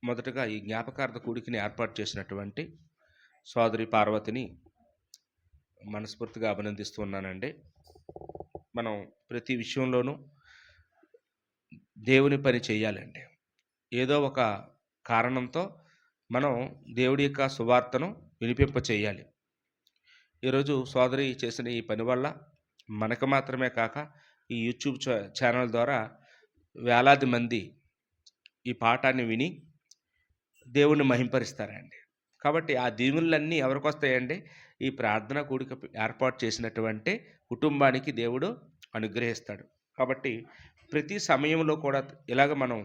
మొదటగా ఈ జ్ఞాపకార్థ కూడికని ఏర్పాటు చేసినటువంటి సోదరి పార్వతిని మనస్ఫూర్తిగా అభినందిస్తున్నానండి. మనం ప్రతి విషయంలోనూ దేవుని పని చేయాలండి. ఏదో ఒక కారణంతో మనం దేవుడి యొక్క సువార్తను వినిపింప చేయాలి. ఈరోజు సోదరి చేసిన ఈ పని వల్ల మనకు మాత్రమే కాక ఈ యూట్యూబ్ ఛానల్ ద్వారా వేలాది మంది ఈ పాఠాన్ని విని దేవుణ్ణి మహింపరుస్తారండి. కాబట్టి ఆ దీవెనలన్నీ ఎవరికొస్తాయండి? ఈ ప్రార్థన కూడిక ఏర్పాటు చేసినటువంటి కుటుంబానికి దేవుడు అనుగ్రహిస్తాడు. కాబట్టి ప్రతి సమయంలో కూడా ఇలాగ మనం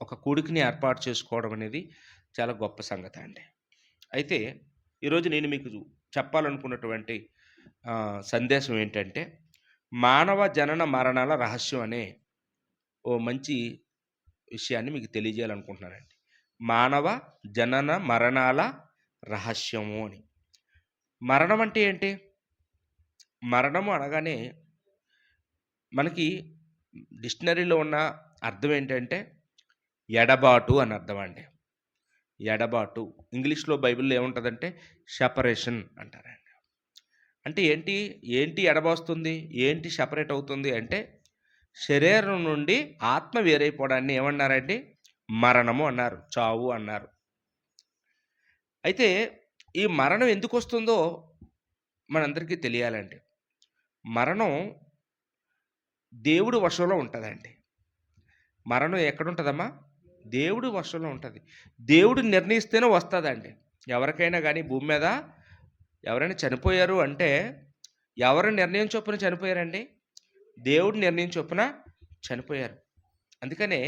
ఒక కూడికని ఏర్పాటు చేసుకోవడం అనేది చాలా గొప్ప సంగతి అండి. అయితే ఈరోజు నేను మీకు చెప్పాలనుకున్నటువంటి సందేశం ఏంటంటే, మానవ జనన మరణాల రహస్యం అనే ఓ మంచి విషయాన్ని మీకు తెలియజేయాలనుకుంటున్నానండి. మానవ జనన మరణాల రహస్యము అని. మరణం అంటే ఏంటి? మరణము అనగానే మనకి డిక్షనరీలో ఉన్న అర్థం ఏంటంటే ఎడబాటు అని అర్థం అండి. ఎడబాటు. ఇంగ్లీష్‌లో బైబిల్‌లో ఏముంటదంటే సెపరేషన్ అంటారండి. అంటే ఏంటి? ఏంటి ఎడబాస్తుంది? ఏంటి సెపరేట్ అవుతుంది అంటే శరీరం నుండి ఆత్మ వేరైపోవడాన్ని ఏమన్నారండి? మరణము అన్నారు. చావు అన్నారు. అయితే ఈ మరణం ఎందుకొస్తుందో మనందరికీ తెలియాలండి. మరణం దేవుడి వశంలో ఉంటదండి. మరణం ఎక్కడుంటదమ్మా? దేవుడి వశంలో ఉంటది. దేవుడు నిర్ణయిస్తేనే వస్తదండి. ఎవరికైనా గానీ భూమి మీద ఎవరైనా చనిపోయారు అంటే ఎవరి నిర్ణయం చొప్పున చనిపోయారండి? దేవుడి నిర్ణయం చొప్పున చనిపోయారు. అందుకనే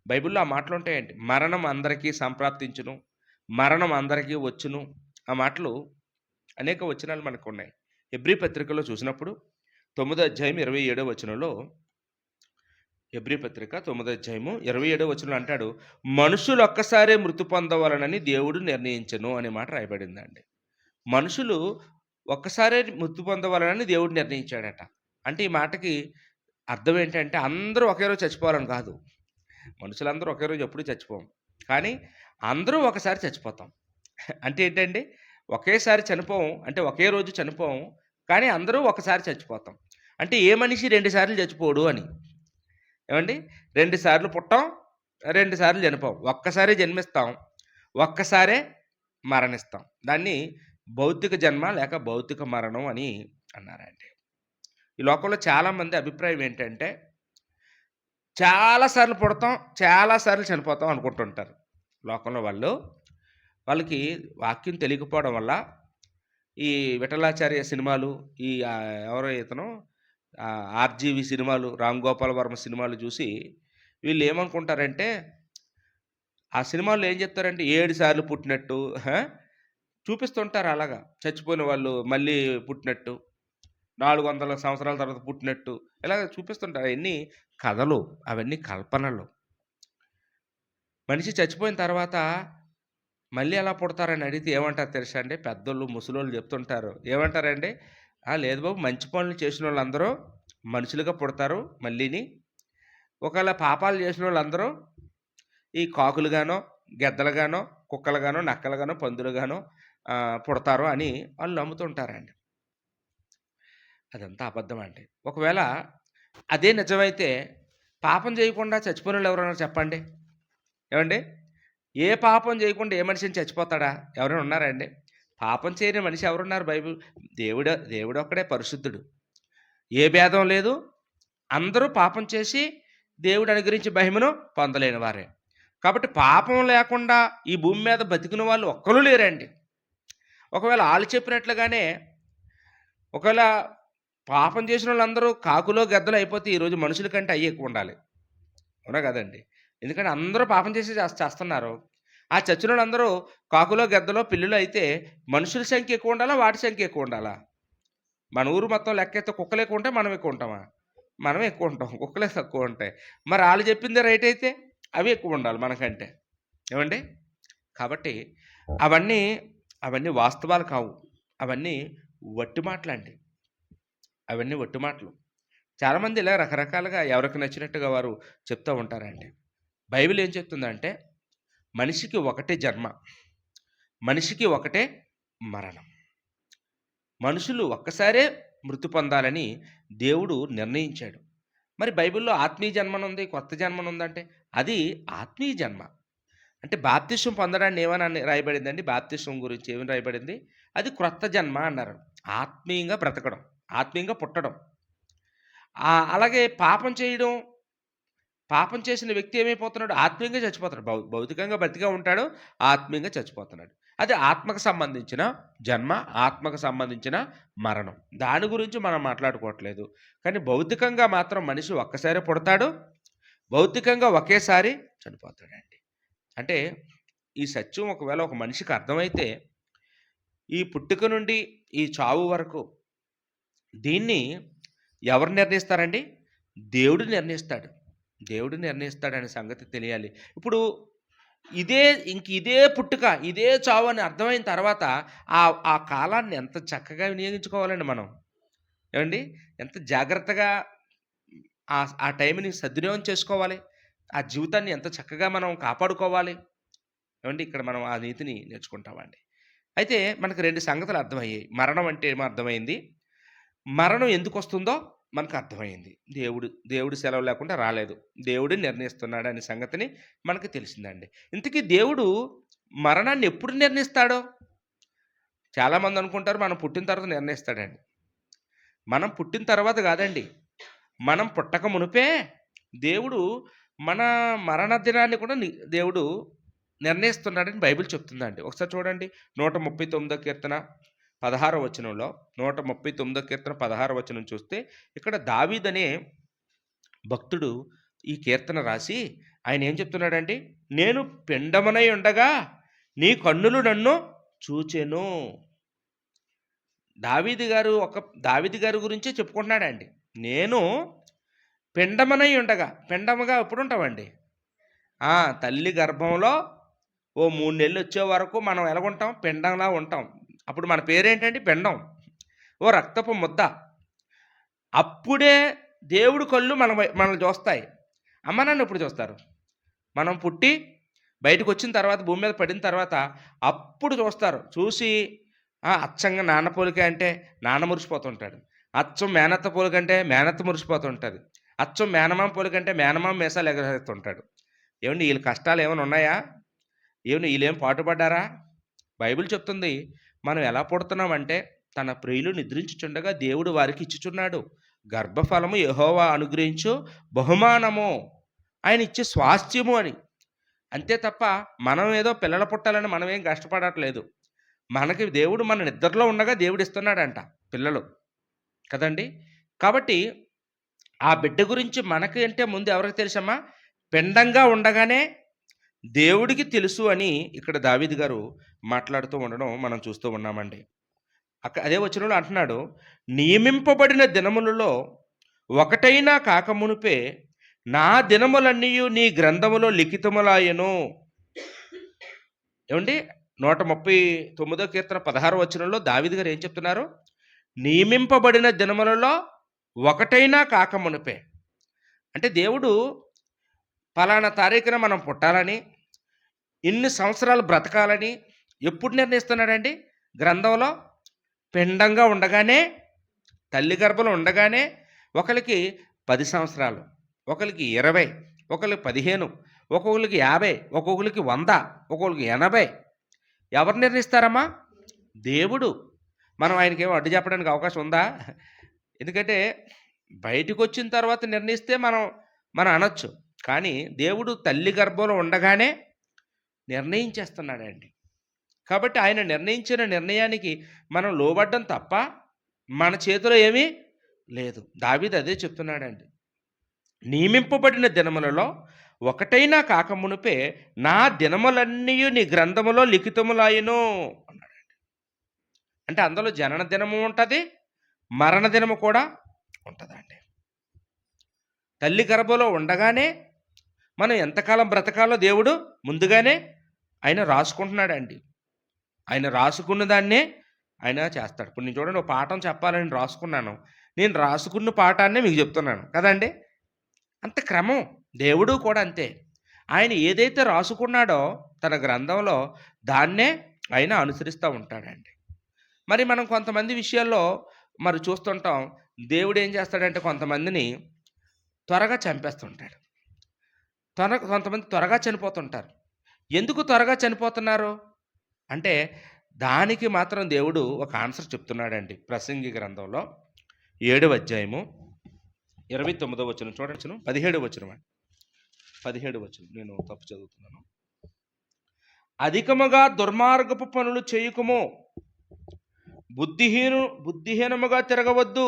బైబిల్‌లో ఆ మాటలుంటాయండి. మరణం అందరికీ సంప్రాప్తించును. మరణం అందరికీ వచ్చును. ఆ మాటలు అనేక వచనాలు మనకున్నాయి. హెబ్రీ పత్రికలో చూసినప్పుడు 9వ అధ్యాయం 27వ వచనంలో హెబ్రీ పత్రిక 9వ అధ్యాయము 27వ వచనంలో అంటాడు, మనుషులు ఒక్కసారే మృతి పొందవలనని దేవుడు నిర్ణయించెను అనే మాట రాయబడిందండి. మనుషులు ఒక్కసారే మృతి పొందవలనని దేవుడు నిర్ణయించాడట. అంటే ఈ మాటకి అర్థం ఏంటంటే అందరూ ఒకే రోజు చచ్చిపోవాలని కాదు. మనుషులందరూ ఒకే రోజు ఎప్పుడూ చచ్చిపోం. కానీ అందరూ ఒకసారి చచ్చిపోతాం. అంటే ఏంటండి? ఒకేసారి చనిపోం. అంటే ఒకే రోజు చనిపోం. కానీ అందరూ ఒకసారి చచ్చిపోతాం. అంటే ఏ మనిషి 2 సార్లు చచ్చిపోడు అని. ఏవండి? 2 సార్లు పుట్టాం, 2 సార్లు చనిపోం. ఒక్కసారే జన్మిస్తాం, ఒక్కసారే మరణిస్తాం. దాన్ని భౌతిక జన్మ లేక భౌతిక మరణం అని అన్నారండి. ఈ లోకంలో చాలామంది అభిప్రాయం ఏంటంటే, చాలా సార్లు పుడతాం, చాలా సార్లు చనిపోతాం అనుకుంటుంటారు. లోకంలో వాళ్ళకి వాక్యం తెలియకపోవడం వల్ల ఈ విఠలాచార్య సినిమాలు, ఈ ఎవరో ఇతను ఆర్‌జీవి సినిమాలు, రామ్ గోపాల్ వర్మ సినిమాలు చూసి వీళ్ళు ఏమనుకుంటారంటే, ఆ సినిమాల్లో ఏం చెప్తారంటే 7 సార్లు పుట్టినట్టు చూపిస్తుంటారు అలాగా. చచ్చిపోయిన వాళ్ళు మళ్ళీ పుట్టినట్టు, 400 సంవత్సరాల తర్వాత పుట్టినట్టు ఇలాగ చూపిస్తుంటారు. అయన్నీ కథలు, అవన్నీ కల్పనలు. మనిషి చచ్చిపోయిన తర్వాత మళ్ళీ ఎలా పుడతారని అడిగితే ఏమంటారు తెలుసా అండి? పెద్దోళ్ళు, ముసలోళ్ళు చెప్తుంటారు. ఏమంటారండి? లేదు బాబు, మంచి పనులు చేసినోళ్ళందరూ మనుషులుగా పుడతారు మళ్ళీని. ఒకవేళ పాపాలు చేసినోళ్ళందరూ ఈ కాకులుగానో, గెద్దలుగానో, కుక్కలుగానో, నక్కలుగానో, పందులుగానో పుడతారు అని వాళ్ళు నమ్ముతుంటారండి. అదంతా అబద్ధం అండి. ఒకవేళ అదే నిజమైతే పాపం చేయకుండా చచ్చిపోయినోళ్ళు ఎవరైనా చెప్పండి? ఏవండి? ఏ పాపం చేయకుండా ఏ మనిషిని చచ్చిపోతాడా? ఎవరైనా ఉన్నారా అండి? పాపం చేయని మనిషి ఎవరున్నారు? దేవుడొక్కడే పరిశుద్ధుడు. ఏ భేదం లేదు. అందరూ పాపం చేసి దేవుడు అనుగ్రహించే మహిమను పొందలేని వారే. కాబట్టి పాపం లేకుండా ఈ భూమి మీద బతికిన వాళ్ళు ఒక్కరు లేరండి. ఒకవేళ ఆళ్ళు చెప్పినట్లుగానే ఒకవేళ పాపం చేసినోళ్ళందరూ కాకులో, గద్దలో అయిపోతే ఈరోజు మనుషుల కంటే అయ్యే ఎక్కువుండాలి. అవునా కదండీ! ఎందుకంటే అందరూ పాపం చేసి చేస్తున్నారు. ఆ చచ్చినోళ్ళందరూ కాకులో, గద్దలో, పిల్లులో అయితే మనుషుల సంఖ్య ఎక్కువ ఉండాలా? వాటి సంఖ్య ఎక్కువ ఉండాలా? మన ఊరు మొత్తం లెక్కెత్తే కుక్కలు ఎక్కువ ఉంటాయి, మనం ఎక్కువ ఉంటామా? మనమే ఎక్కువ ఉంటాం. కుక్కలే తక్కువ ఉంటాయి. మరి ఆళ్ళు చెప్పిందే రైట్ అయితే అవి ఎక్కువ ఉండాలి మనకంటే. ఏవండి? కాబట్టి అవన్నీ, అవన్నీ వాస్తవాలు కావు. అవన్నీ వట్టి మాటలండి. అవన్నీ వట్టి మాటలు. చాలామంది ఇలా రకరకాలుగా ఎవరికి నచ్చినట్టుగా వారు చెప్తూ ఉంటారండి. బైబిల్ ఏం చెప్తుందంటే, మనిషికి ఒకటే జన్మ, మనిషికి ఒకటే మరణం. మనుషులు ఒక్కసారే మృతి పొందాలని దేవుడు నిర్ణయించాడు. మరి బైబిల్‌లో ఆత్మీయ జన్మనుంది, కొత్త జన్మనుందంటే అది ఆత్మీయ జన్మ. అంటే బాప్తిస్మం పొందడాన్ని ఏమని రాయబడిందండి? బాప్తిస్మం గురించి ఏమని రాయబడింది? అది క్రొత్త జన్మ అన్నారు. ఆత్మీయంగా బ్రతకడం, ఆత్మీయంగా పుట్టడం. అలాగే పాపం చేసిన వ్యక్తి ఏమైపోతున్నాడు? ఆత్మీయంగా చచ్చిపోతాడు. భౌతికంగా బ్రతికే ఉంటాడు, ఆత్మీయంగా చచ్చిపోతున్నాడు. అది ఆత్మకు సంబంధించిన జన్మ, ఆత్మకు సంబంధించిన మరణం. దాని గురించి మనం మాట్లాడుకోవట్లేదు. కానీ భౌతికంగా మాత్రం మనిషి ఒక్కసారే పుడతాడు, భౌతికంగా ఒకేసారి చనిపోతాడండి. అంటే ఈ సత్యం ఒకవేళ ఒక మనిషికి అర్థమైతే, ఈ పుట్టుక నుండి ఈ చావు వరకు దీన్ని ఎవరు నిర్ణయిస్తారండి? దేవుడు నిర్ణయిస్తాడు. దేవుడు నిర్ణయిస్తాడనే సంగతి తెలియాలి. ఇప్పుడు ఇదే పుట్టుక, ఇదే చావు అని అర్థమైన తర్వాత ఆ కాలాన్ని ఎంత చక్కగా వినియోగించుకోవాలండి మనం. ఏవండి? ఎంత జాగ్రత్తగా ఆ టైంని సద్వినియోగం చేసుకోవాలి. ఆ జీవితాన్ని ఎంత చక్కగా మనం కాపాడుకోవాలి. ఏవండి? ఇక్కడ మనం ఆ నీతిని నేర్చుకుంటామండి. అయితే మనకు 2 సంగతులు అర్థమయ్యాయి. మరణం అంటే ఏమో అర్థమైంది. మరణం ఎందుకొస్తుందో మనకు అర్థమైంది. దేవుడు సెలవు లేకుండా రాలేదు. దేవుడే నిర్ణయిస్తున్నాడు అనే సంగతిని మనకు తెలిసిందండి. ఇంతకీ దేవుడు మరణాన్ని ఎప్పుడు నిర్ణయిస్తాడో? చాలామంది అనుకుంటారు మనం పుట్టిన తర్వాత నిర్ణయిస్తాడండి. మనం పుట్టిన తర్వాత కాదండి. మనం పుట్టక మునుపే దేవుడు మన మరణ దినాన్ని కూడా దేవుడు నిర్ణయిస్తున్నాడని బైబిల్ చెప్తుందండి. ఒకసారి చూడండి 139 కీర్తన 16వ వచనంలో 139 కీర్తన 16వ వచనం చూస్తే ఇక్కడ దావీదనే భక్తుడు ఈ కీర్తన రాసి ఆయన ఏం చెప్తున్నాడంటే, నేను పిండమునై ఉండగా నీ కన్నులు నన్ను చూచెను. దావీదు గారి గురించే చెప్పుకుంటున్నాడండి. నేను పిండమునై ఉండగా, పిండముగా ఎప్పుడు ఉంటామండి? తల్లి గర్భంలో ఓ 3 నెలలు వచ్చే వరకు మనం ఎలాగుంటాం? పిండంలా ఉంటాం. అప్పుడు మన పేరేంటండి? పిండం. ఓ రక్తపు ముద్ద. అప్పుడే దేవుడి కళ్ళు మనల్ని చూస్తాయి. అమ్మ నాన్న ఎప్పుడు చూస్తారు? మనం పుట్టి బయటకు వచ్చిన తర్వాత, భూమి మీద పడిన తర్వాత అప్పుడు చూస్తారు. చూసి అచ్చంగా నాన్న పోలిక అంటే నాన్న మురిసిపోతుంటాడు. అచ్చం మేనత్త పోలిక అంటే మేనత్త మురిసిపోతుంటుంది. అచ్చం మేనమామ పోలిక అంటే మేనమామ మీసాలు ఎగరేస్తుంటాడు. ఏమండి వీళ్ళ కష్టాలు ఏమైనా ఉన్నాయా? వీళ్ళేం పాటుపడ్డారా? బైబిల్ చెప్తుంది మనం ఎలా పుడుతున్నామంటే, తన ప్రియులు నిద్రించుచుండగా దేవుడు వారికి ఇచ్చుచున్నాడు. గర్భఫలము యెహోవా అనుగ్రహించు బహుమానము, ఆయన ఇచ్చే స్వాస్థ్యము అని. అంతే తప్ప మనం ఏదో పిల్లలు పుట్టాలని మనం ఏం కష్టపడట్లేదు. మనకి దేవుడు మన నిద్రలో ఉండగా దేవుడు ఇస్తున్నాడంట పిల్లలు కదండి. కాబట్టి ఆ బిడ్డ గురించి మనకి అంటే ముందు ఎవరికి తెలుసమ్మా? పిండంగా ఉండగానే దేవుడికి తెలుసు అని ఇక్కడ దావీదు గారు మాట్లాడుతూ ఉండడం మనం చూస్తూ ఉన్నామండి. అదే వచనంలో అంటున్నాడు, నియమింపబడిన దినములలో ఒకటైనా కాకమునుపే నా దినములన్నీయు నీ గ్రంథములో లిఖితములాయెను. ఏమండి 139 కీర్తన 16వ వచనంలో దావీదు గారు ఏం చెప్తున్నారు? నియమింపబడిన దినములలో ఒకటైనా కాకమునుపే. అంటే దేవుడు పలానా తారీఖున మనం పుట్టాలని, ఇన్ని సంవత్సరాలు బ్రతకాలని ఎప్పుడు నిర్ణయిస్తున్నాడండి? గ్రంథంలో పిండంగా ఉండగానే, తల్లి గర్భంలో ఉండగానే. ఒకరికి 10 సంవత్సరాలు, ఒకరికి 20, ఒకరికి 15, ఒక్కొక్కరికి 50, ఒక్కొక్కరికి 100, ఒక్కొక్కరికి 80. ఎవరు నిర్ణయిస్తారమ్మా? దేవుడు. మనం ఆయనకేమో అడ్డు చెప్పడానికి అవకాశం ఉందా? ఎందుకంటే బయటకు వచ్చిన తర్వాత నిర్ణయిస్తే మనం అనొచ్చు. కానీ దేవుడు తల్లి గర్భంలో ఉండగానే నిర్ణయించేస్తున్నాడండి. కాబట్టి ఆయన నిర్ణయించిన నిర్ణయానికి మనం లోబడ్డం తప్ప మన చేతిలో ఏమీ లేదు. దావీదు అదే చెప్తున్నాడండి. నియమింపబడిన దినములలో ఒకటైనా కాకమునుపే నా దినములన్నీ నీ గ్రంథములో లిఖితములాయెను అన్నాడండి. అంటే అందులో జనన దినము ఉంటుంది, మరణ దినము కూడా ఉంటుందండి. తల్లి గర్భంలో ఉండగానే మనం ఎంతకాలం బ్రతకాలో దేవుడు ముందుగానే ఆయన రాసుకుంటున్నాడండి. ఆయన రాసుకున్న దాన్నే ఆయన చేస్తాడు. ఇప్పుడు నేను చూడండి, ఒక పాఠం చెప్పాలని రాసుకున్నాను. నేను రాసుకున్న పాఠాన్నే మీకు చెప్తున్నాను కదండి. అంత క్రమం. దేవుడు కూడా అంతే. ఆయన ఏదైతే రాసుకున్నాడో తన గ్రంథంలో దాన్నే ఆయన అనుసరిస్తూ ఉంటాడండి. మరి మనం కొంతమంది విషయాల్లో మరి చూస్తుంటాం. దేవుడు ఏం చేస్తాడంటే కొంతమందిని త్వరగా చంపేస్తుంటాడు. కొంతమంది త్వరగా చనిపోతుంటారు. ఎందుకు త్వరగా చనిపోతున్నారు అంటే దానికి మాత్రం దేవుడు ఒక ఆన్సర్ చెప్తున్నాడండి. ప్రసంగి గ్రంథంలో 7వ అధ్యాయము 29వ వచనం చూడొచ్చును. 17వ వచనం అండి. 17వ వచనం. నేను తప్పు చదువుతున్నాను. అధికముగా దుర్మార్గపు పనులు చేయుకుము, బుద్ధిహీనముగా తిరగవద్దు,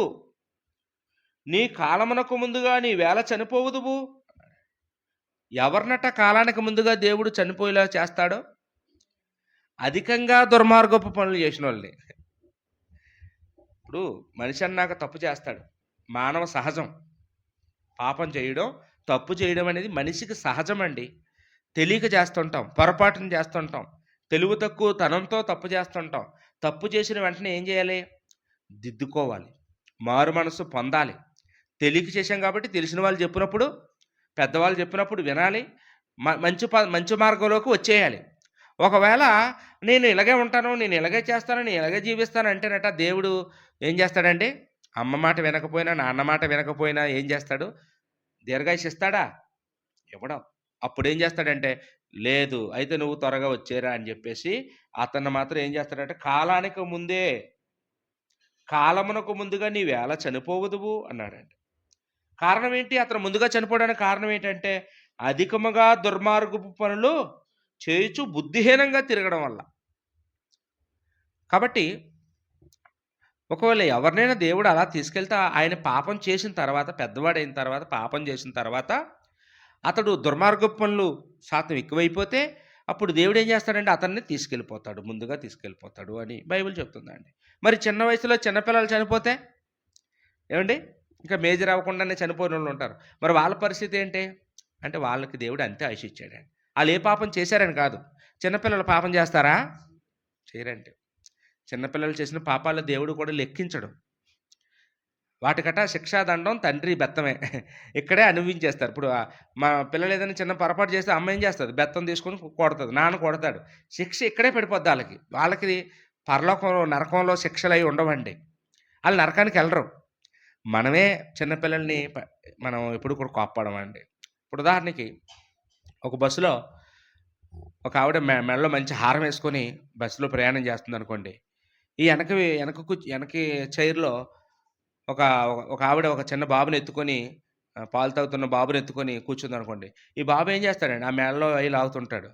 నీ కాలమునకు ముందుగా నీ వేళ చనిపోవదువు. ఎవరినట కాలానికి ముందుగా దేవుడు చనిపోయేలా చేస్తాడో? అధికంగా దుర్మార్గపు పనులు చేసిన వాళ్ళని. ఇప్పుడు మనిషి అన్నాక తప్పు చేస్తాడు, మానవ సహజం. పాపం చేయడం, తప్పు చేయడం అనేది మనిషికి సహజం అండి. తెలియక చేస్తుంటాం, పొరపాటును చేస్తుంటాం, తెలివి తక్కువ తనంతో తప్పు చేస్తుంటాం. తప్పు చేసిన వెంటనే ఏం చేయాలి? దిద్దుకోవాలి, మారు మనసు పొందాలి. తెలియక చేశాం కాబట్టి తెలిసిన వాళ్ళు చెప్పినప్పుడు, పెద్దవాళ్ళు చెప్పినప్పుడు వినాలి, మంచి మార్గంలోకి వచ్చేయాలి. ఒకవేళ నేను ఇలాగే ఉంటాను, నేను ఇలాగే చేస్తాను, నేను ఇలాగే జీవిస్తాను అంటేనట దేవుడు ఏం చేస్తాడండి? అమ్మ మాట వినకపోయినా, నాన్న మాట వినకపోయినా ఏం చేస్తాడు? దీర్ఘాయుష్ ఇస్తాడా? ఇవ్వడం. అప్పుడు ఏం చేస్తాడంటే, లేదు అయితే నువ్వు త్వరగా వచ్చేరా అని చెప్పేసి అతన్ని మాత్రం ఏం చేస్తాడంటే, కాలమునకు ముందుగా నీ వేళ చనిపోవదువు అన్నాడండి. కారణం ఏంటి? అతను ముందుగా చనిపోవడానికి కారణం ఏంటంటే అధికముగా దుర్మార్గపు పనులు చేయుచు బుద్ధిహీనంగా తిరగడం వల్ల. కాబట్టి ఒకవేళ ఎవరినైనా దేవుడు అలా తీసుకెళ్తే ఆయన పాపం చేసిన తర్వాత, పెద్దవాడైన తర్వాత, పాపం చేసిన తర్వాత అతడు దుర్మార్గపు పనులు శాతం ఎక్కువైపోతే అప్పుడు దేవుడు ఏం చేస్తాడంటే అతన్ని తీసుకెళ్ళిపోతాడు, ముందుగా తీసుకెళ్ళిపోతాడు అని బైబిల్ చెప్తుందండి. మరి చిన్న వయసులో చిన్నపిల్లలు చనిపోతే ఏమండి? ఇంకా మేజర్ అవ్వకుండానే చనిపోయిన వాళ్ళు ఉంటారు. మరి వాళ్ళ పరిస్థితి ఏంటి అంటే వాళ్ళకి దేవుడు అంతే ఆయుష్ ఇచ్చాడండి. వాళ్ళు ఏ పాపం చేశారని కాదు. చిన్నపిల్లలు పాపం చేస్తారా? చేయరండి. చిన్నపిల్లలు చేసిన పాపాలు దేవుడు కూడా లెక్కించడు. వాటికట శిక్షాదండం తండ్రి బెత్తమే. ఇక్కడే అనుభవించేస్తారు. ఇప్పుడు మా పిల్లలు ఏదైనా చిన్న పొరపాటు చేస్తే అమ్మ ఏం చేస్తుంది? బెత్తం తీసుకొని కొడుతుంది, నాన్న కొడతాడు. శిక్ష ఇక్కడే పడిపోద్ది వాళ్ళకి. వాళ్ళకి పరలోకంలో, నరకంలో శిక్షలు అవి ఉండవండి. వాళ్ళు నరకానికి వెళ్ళరు. మనమే చిన్నపిల్లల్ని మనం ఎప్పుడు కూడా కోప్పడమండి. ఇప్పుడు ఉదాహరణకి ఒక బస్సులో ఒక ఆవిడ మెడలో మంచి హారం వేసుకొని బస్సులో ప్రయాణం చేస్తుంది అనుకోండి. ఈ వెనక చైర్లో ఒక ఆవిడ ఒక చిన్న బాబుని ఎత్తుకొని, పాలు తాగుతున్న బాబుని ఎత్తుకొని కూర్చుంది అనుకోండి. ఈ బాబు ఏం చేస్తాడండి? ఆ మెడలో అవి లాగుతుంటాడు.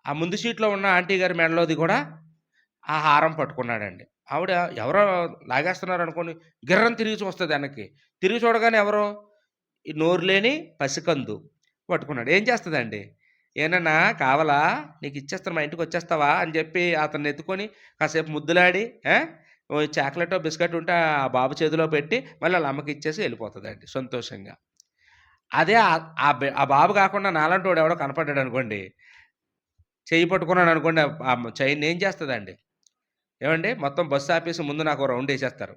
ఆ ముందు సీట్లో ఉన్న ఆంటీ గారి మెడలోది కూడా ఆ హారం పట్టుకున్నాడండి. ఆవిడ ఎవరో లాగేస్తున్నారు అనుకోని గిర్రని తిరిగి చూస్తుంది వెనక్కి. తిరిగి చూడగానే ఎవరో ఈ నోరు లేని పసికందు పట్టుకున్నాడు. ఏం చేస్తుందండి? ఏనన్నా కావాలా? నీకు ఇచ్చేస్తాను, మా ఇంటికి వచ్చేస్తావా అని చెప్పి అతన్ని ఎత్తుకొని కాసేపు ముద్దులాడి చాక్లెటో బిస్కెట్ ఉంటే ఆ బాబు చేతిలో పెట్టి మళ్ళీ వాళ్ళ అమ్మకి ఇచ్చేసి వెళ్ళిపోతుందండి సంతోషంగా. అదే ఆ బాబు కాకుండా నాలంటి వాడు ఎవడో కనపడ్డాడు అనుకోండి, చెయ్యి పట్టుకున్నాడు అనుకోండి, ఆ చైన్ ఏం చేస్తుందండి? ఏమండి? మొత్తం బస్సు ఆపేసి ముందు నాకు రౌండ్ వేసేస్తారు.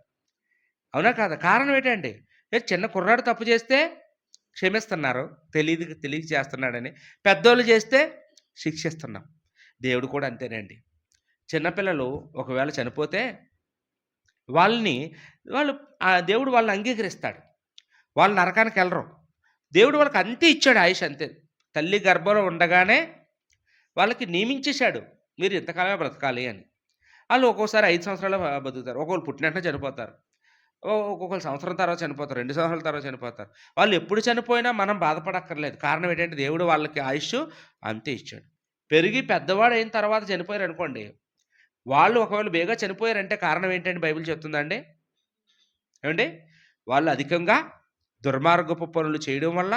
అవునా కాదా? కారణం ఏంటండి? చిన్న కుర్రాడు తప్పు చేస్తే క్షమిస్తున్నారు, తెలియక చేస్తున్నాడని. పెద్దోళ్ళు చేస్తే శిక్షిస్తున్నాం. దేవుడు కూడా అంతేనండి. చిన్నపిల్లలు ఒకవేళ చనిపోతే దేవుడు వాళ్ళని అంగీకరిస్తాడు. వాళ్ళు నరకానికి వెళ్ళరు. దేవుడు వాళ్ళకి అంతే ఇచ్చాడు ఆయుష్, అంతే. తల్లి గర్భంలో ఉండగానే వాళ్ళకి నియమించేశాడు, మీరు ఇంతకాలమే బ్రతకాలి అని. వాళ్ళు ఒక్కోసారి 5 సంవత్సరాలు బతుకుతారు, ఒక్కొక్కరు పుట్టినట్టే చనిపోతారు, ఒక్కొక్కరు సంవత్సరం తర్వాత చనిపోతారు, 2 సంవత్సరాల తర్వాత చనిపోతారు. వాళ్ళు ఎప్పుడు చనిపోయినా మనం బాధపడక్కర్లేదు. కారణం ఏంటంటే దేవుడు వాళ్ళకి ఆయుష్ అంతే ఇచ్చాడు. పెరిగి పెద్దవాడు అయిన తర్వాత చనిపోయారు అనుకోండి, వాళ్ళు ఒకవేళ బేగా చనిపోయారంటే కారణం ఏంటంటే బైబిల్ చెప్తుందండి ఏమండి? వాళ్ళు అధికంగా దుర్మార్గపు పనులు చేయడం వల్ల